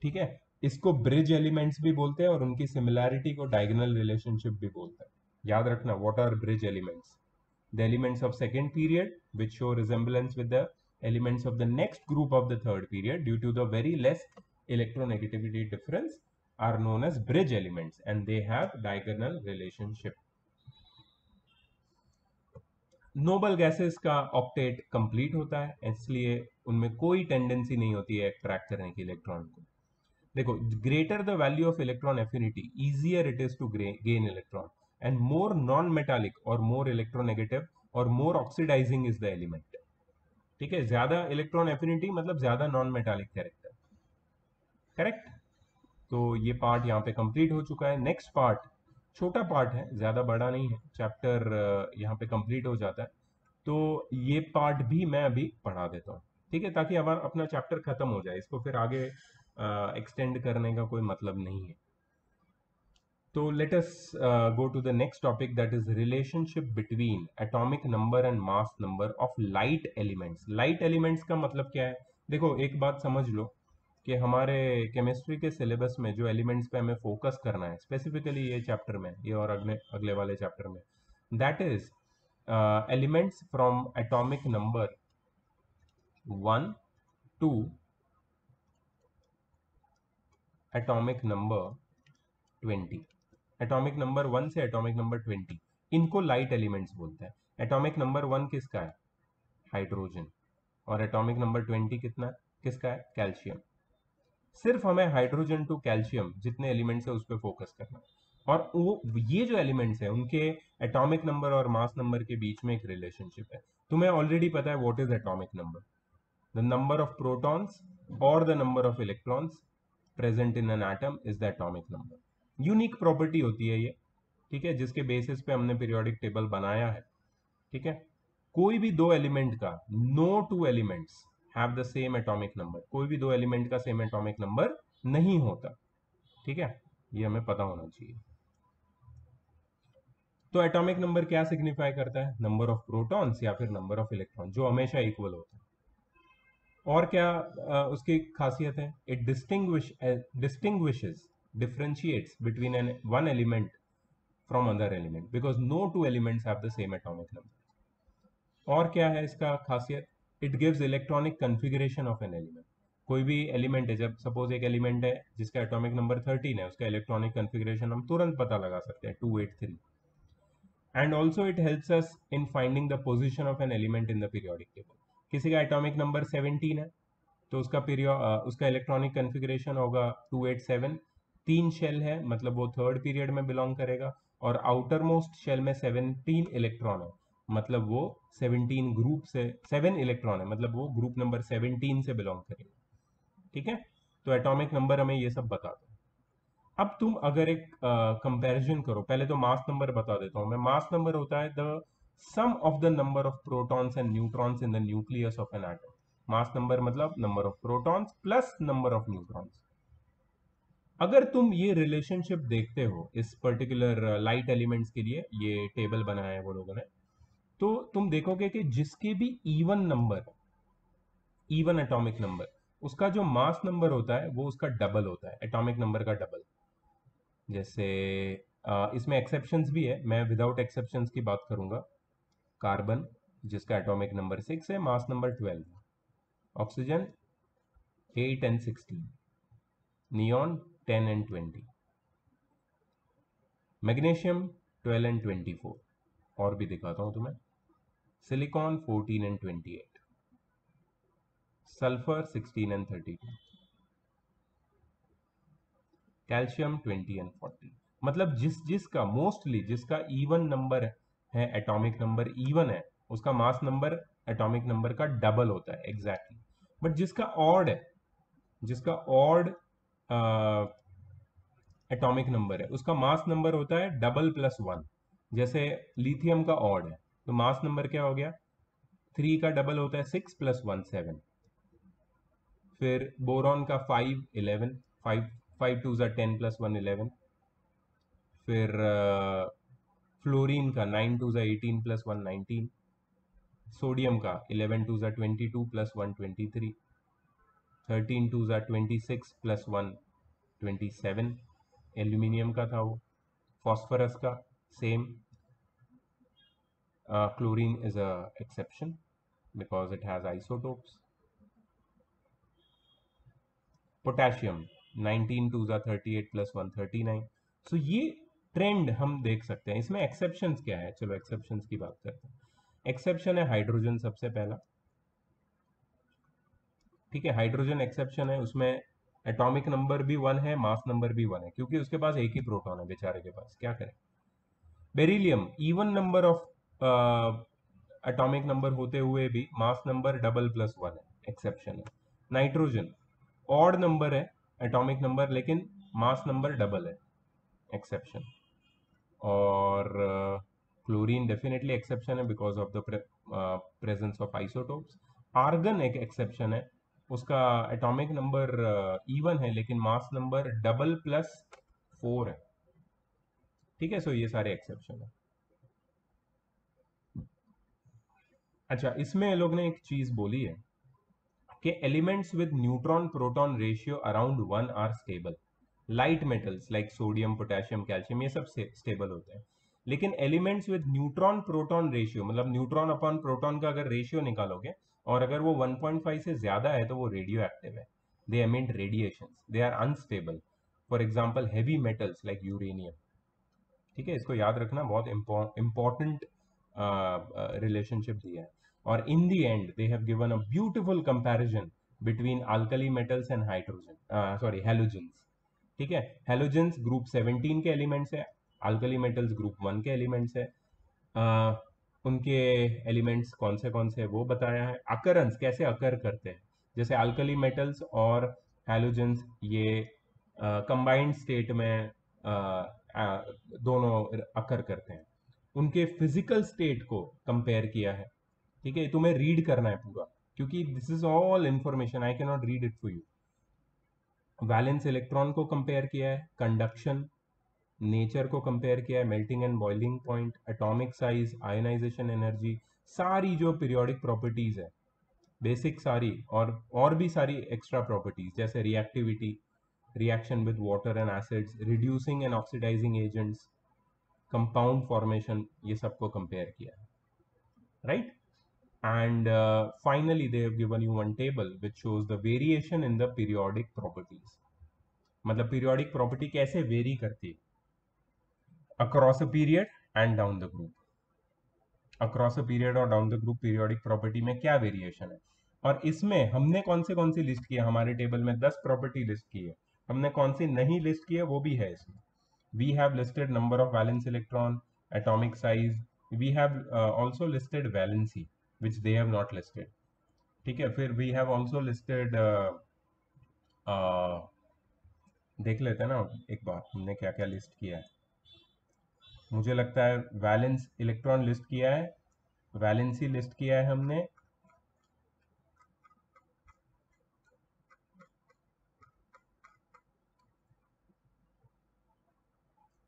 ठीक है, इसको ब्रिज एलिमेंट्स भी बोलते हैं और उनकी सिमिलैरिटी को डायगोनल रिलेशनशिप भी बोलते हैं। याद रखना, what are bridge elements? The elements of second period which show resemblance with the elements of the next group of the third period due to the very less electronegativity difference are known as bridge elements and they have diagonal relationship. Noble gases का octet complete होता है, इसलिए उनमें कोई tendency नहीं होती है attract करने की इलेक्ट्रॉन को। देखो, greater the value of electron affinity easier it is to gain electron and more non metallic और मोर इलेक्ट्रोनेगेटिव और more oxidizing is the element. ठीक है, ज्यादा इलेक्ट्रॉन एफिनिटी मतलब ज्यादा नॉन मेटालिक कैरेक्टर। करेक्ट? तो ये पार्ट यहाँ पे कंप्लीट हो चुका है। नेक्स्ट पार्ट छोटा पार्ट है, ज्यादा बड़ा नहीं है, चैप्टर यहाँ पे कंप्लीट हो जाता है। तो ये पार्ट भी मैं अभी पढ़ा देता हूँ, ठीक है, ताकि हमारा अपना चैप्टर खत्म हो जाए, इसको फिर आगे एक्सटेंड करने का कोई मतलब नहीं है। तो let us go to the next topic, that is relationship between atomic number and mass number of light elements. Light elements का मतलब क्या है? देखो एक बात समझ लो कि हमारे केमिस्ट्री के सिलेबस में जो एलिमेंट्स पे हमें फोकस करना है स्पेसिफिकली ये चैप्टर में, ये और अगले अगले वाले चैप्टर में, that is elements from atomic number 1 to atomic number 20। Atomic number 1 से एटॉमिक नंबर 20, इनको लाइट एलिमेंट्स बोलते हैं। एटॉमिक नंबर 1 किसका है? हाइड्रोजन। और एटॉमिक नंबर 20 कितना है? किसका है? कैल्शियम। सिर्फ हमें हाइड्रोजन टू कैल्शियम जितने एलिमेंट्स है उस पर फोकस करना है। और वो ये जो एलिमेंट्स है उनके एटॉमिक नंबर और मास नंबर के बीच में एक रिलेशनशिप है। तुम्हें ऑलरेडी पता है what is atomic number, the number of protons और the number of electrons present in an atom is the atomic number. Unique property होती है ये, ठीक है, जिसके बेसिस पे हमने पीरियोडिक टेबल बनाया है। ठीक है, कोई भी दो एलिमेंट का, no two elements have the same atomic number, कोई भी दो एलिमेंट का सेम एटॉमिक नंबर नहीं होता। ठीक है, ये हमें पता होना चाहिए। तो एटॉमिक नंबर क्या सिग्निफाई करता है? नंबर ऑफ प्रोटॉन्स या फिर नंबर ऑफ इलेक्ट्रॉन, जो हमेशा इक्वल होता है। और क्या उसकी खासियत है? It distinguishes, differentiates between an one element from other element because no two elements have the same atomic number. और क्या है इसका खासियत? It gives electronic configuration of an element. कोई भी एलिमेंट है, जब सपोज एक एलिमेंट है जिसका एटॉमिक नंबर 13 है, उसका इलेक्ट्रॉनिक कन्फिग्रेशन हम तुरंत पता लगा सकते हैं, 283। And also it helps us in finding the position of an element in the periodic table. किसी का एटॉमिक नंबर 17 है तो उसका इलेक्ट्रॉनिक कन्फिग्रेशन होगा 287। तीन शेल है मतलब वो थर्ड पीरियड में बिलोंग करेगा, और आउटर मोस्ट शेल में 17 इलेक्ट्रॉन है मतलब वो 17 ग्रुप से 7 इलेक्ट्रॉन है मतलब वो ग्रुप नंबर 17 से बिलोंग करेगा। ठीक है, तो एटॉमिक नंबर हमें ये सब बताता है। अब तुम अगर एक कंपैरिजन करो, पहले तो मास नंबर बता देता हूं मैं। मास नंबर होता है the sum of the number of protons and neutrons in the nucleus of an atom. Mass number मतलब number of protons plus number of neutrons. अगर तुम ये रिलेशनशिप देखते हो इस पर्टिकुलर लाइट एलिमेंट्स के लिए, ये टेबल बनाया है वो लोगों ने, तो तुम देखोगे कि जिसके भी even number, even atomic number, उसका जो मास नंबर होता है वो उसका डबल होता है, एटॉमिक नंबर का डबल। जैसे इसमें एक्सेप्शंस भी है, मैं विदाउट एक्सेप्शंस की बात करूंगा। कार्बन जिसका एटॉमिक नंबर 6 है, mass number 12। Oxygen 8 and 16। Neon 10 and 20। Magnesium 12 and 24। और भी दिखाता हूं तुम्हें। Silicon 14 and 28। Sulphur 16 and 32। Calcium 20 and 40। मतलब जिसका मोस्टली जिसका इवन नंबर है, एटॉमिक नंबर इवन है, उसका मास नंबर एटॉमिक नंबर का डबल होता है एग्जैक्टली। बट जिसका ऑड है, जिसका ऑड एटॉमिक नंबर है, उसका मास नंबर होता है डबल प्लस वन। जैसे लिथियम का ऑड है तो मास नंबर क्या हो गया? 3 का डबल होता है 6 प्लस 1 7। फिर बोरॉन का 5 11। 5 5 टू 10 प्लस 1 11। फिर फ्लोरीन का 9 टू 18 प्लस 1 19। सोडियम का 11 two 22 plus 1 23। 13 two 26 plus 1 27। Aluminium का था वो। फॉस्फोरस का same. Chlorine is a exception because it has isotopes. Potassium 19 two 38 plus 1 39। So ये ट्रेंड हम देख सकते हैं। इसमें एक्सेप्शंस क्या है? चलो एक्सेप्शंस की बात करते हैं। एक्सेप्शन है हाइड्रोजन सबसे पहला। ठीक है, हाइड्रोजन एक्सेप्शन है, उसमें एटॉमिक नंबर भी 1 है, मास नंबर भी 1 है, क्योंकि उसके पास एक ही प्रोटॉन है बेचारे के पास, क्या करें। Beryllium even number of atomic number होते हुए भी मास नंबर डबल प्लस 1 है, एक्सेप्शन है। नाइट्रोजन ऑड नंबर है एटॉमिक नंबर लेकिन मास नंबर डबल है, एक्सेप्शन। और क्लोरीन डेफिनेटली एक्सेप्शन है because of the presence of isotopes. Argon एक एक्सेप्शन है, उसका एटॉमिक नंबर इवन है लेकिन मास नंबर डबल प्लस 4 है। ठीक है, सो ये सारे एक्सेप्शन है। अच्छा, इसमें लोग ने एक चीज बोली है कि elements with neutron proton ratio around 1 are stable. Light metals like sodium potassium calcium ये सब स्टेबल होते हैं, लेकिन elements with neutron proton ratio मतलब न्यूट्रॉन अपॉन प्रोटॉन का अगर रेशियो निकालोगे और अगर वो 1.5 से ज्यादा है तो वो रेडियो एक्टिव है, they emit radiations, they are unstable. For example heavy metals like uranium. ठीक है, इसको याद रखना, बहुत इंपॉर्टेंट रिलेशनशिप दिया है। और in the and they have given a beautiful comparison between alkali metals and hydrogen sorry halogens. ठीक है, हैलोजेंस ग्रुप 17 के एलिमेंट्स है, अल्कली मेटल्स ग्रुप 1 के एलिमेंट्स है। आ, उनके एलिमेंट्स कौन से वो बताया है, अकरेंस कैसे अकर करते हैं, जैसे अल्कली मेटल्स और हैलोजेंस ये कंबाइंड स्टेट में दोनों अकर करते हैं, उनके फिजिकल स्टेट को कंपेयर किया है। ठीक है, तुम्हें रीड करना है पूरा, क्योंकि this is all information, I can not read it for you. Valence electron को कंपेयर किया है, कंडक्शन नेचर को कंपेयर किया है, melting and boiling point, atomic size, ionization energy, सारी जो पीरियोडिक प्रॉपर्टीज है बेसिक सारी, और भी सारी एक्स्ट्रा प्रॉपर्टीज जैसे reactivity, reaction with water and acids, reducing and oxidizing agents, compound formation, ये सबको कंपेयर किया है, right. And finally they have given you one table which shows the variation in the periodic properties, मतलब periodic property कैसे very करती है across a period and down the group, across a period और down the group periodic property में क्या variation है। और इसमें हमने कौन सी लिस्ट किया, हमारे टेबल में 10 प्रॉपर्टी लिस्ट की है, हमने कौन सी नहीं लिस्ट की है वो भी है इसमें। We have listed number of valence electron, atomic size, we have also listed valency which they have not listed. ठीक है, फिर वी हैव ऑल्सो लिस्टेड, देख लेते हैं ना एक बार हमने क्या क्या लिस्ट किया है। मुझे लगता है वैलेंस इलेक्ट्रॉन लिस्ट किया है, वैलेंसी लिस्ट किया है हमने,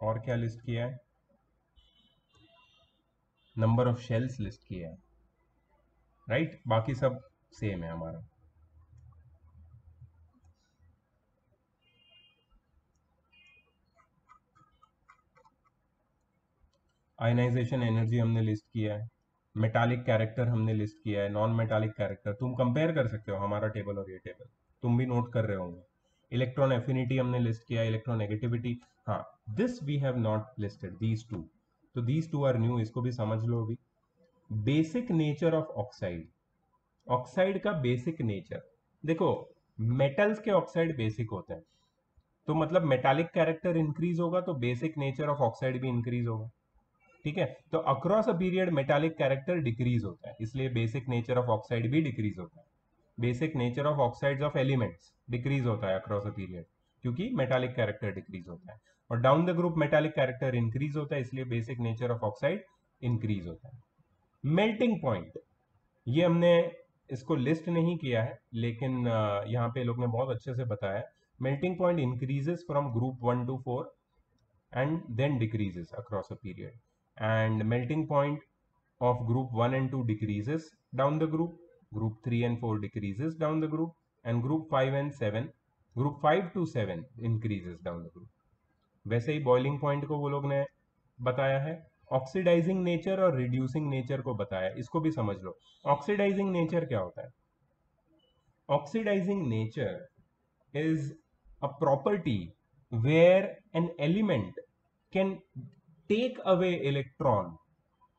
और क्या लिस्ट किया है, नंबर ऑफ शेल्स लिस्ट किया है, राइट। बाकी सब सेम है हमारा। आयनाइजेशन एनर्जी हमने लिस्ट किया है, मेटालिक कैरेक्टर हमने लिस्ट किया है, नॉन मेटालिक कैरेक्टर तुम कंपेयर कर सकते हो हमारा टेबल और ये टेबल, तुम भी नोट कर रहे होंगे। इलेक्ट्रॉन एफिनिटी हमने लिस्ट किया, इलेक्ट्रॉन नेगेटिविटी, हाँ this we have not listed these two, तो दीज टू आर न्यू, इसको भी समझ लो अभी। Basic nature of oxide, oxide का बेसिक नेचर देखो, मेटल्स के ऑक्साइड बेसिक होते हैं, तो मतलब मेटालिक कैरेक्टर इंक्रीज होगा तो बेसिक नेचर ऑफ ऑक्साइड भी इंक्रीज होगा। ठीक है, तो across a period metallic character decrease होता है, इसलिए बेसिक नेचर ऑफ ऑक्साइड भी डिक्रीज होता है। Basic nature of oxides of elements decrease होता है अक्रॉस अ पीरियड, क्योंकि मेटालिक कैरेक्टर डिक्रीज होता है। और down the group metallic character increase होता है, इसलिए basic nature of oxide increase होता है। मेल्टिंग पॉइंट, ये हमने इसको लिस्ट नहीं किया है, लेकिन यहाँ पे लोग ने बहुत अच्छे से बताया, melting point increases from group 1 to 4 and then decreases across a period, and melting point of group 1 and 2 decreases down the group 3 and 4 decreases down the group, and group 5 and 7, group 5 to 7 increases down the group। वैसे ही boiling point को वो लोग ने बताया है, oxidizing nature और reducing nature को बताया, इसको भी समझ लो। ऑक्सीडाइजिंग नेचर क्या होता है, oxidizing nature is a property where an element can take away electron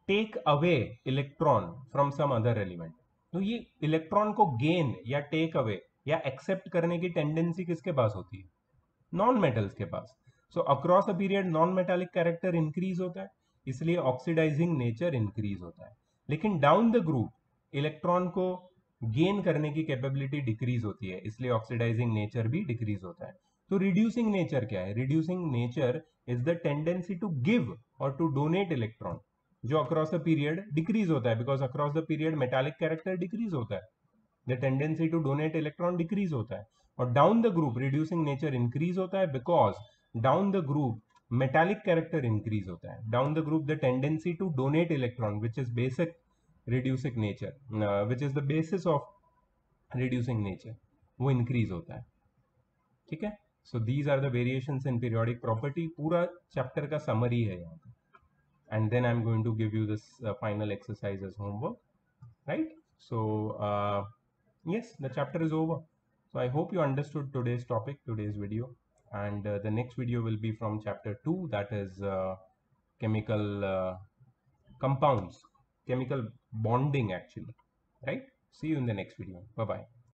take away electron from some other element। तो ये इलेक्ट्रॉन को गेन या टेक अवे या एक्सेप्ट करने की टेंडेंसी किसके पास होती है, नॉन मेटल्स के पास। So across a period non metallic character increase होता है, इसलिए ऑक्सीडाइजिंग नेचर इंक्रीज होता है। लेकिन डाउन द ग्रुप इलेक्ट्रॉन को गेन करने की कैपेबिलिटी डिक्रीज होती है, इसलिए ऑक्सीडाइजिंग नेचर भी डिक्रीज होता है। तो रिड्यूसिंग नेचर क्या है, reducing nature is the tendency to give और टू डोनेट इलेक्ट्रॉन, जो अक्रॉस द पीरियड डिक्रीज होता है, because across the period metallic character decrease होता है, the tendency to donate electron decrease होता है। और down the group reducing nature increase होता है, because down the group metallic character increase होता है। Down the group the tendency to donate electron which is basic reducing nature, which is the basis of reducing nature, वो increase होता है। ठीक है, so these are the variations in periodic property. पूरा chapter का summary है यहाँ पे, and then I'm going to give you this final exercise as homework, right? So yes, the chapter is over. So I hope you understood today's topic, today's video, and the next video will be from chapter 2, that is chemical compounds, chemical bonding actually, right? See you in the next video. Bye bye.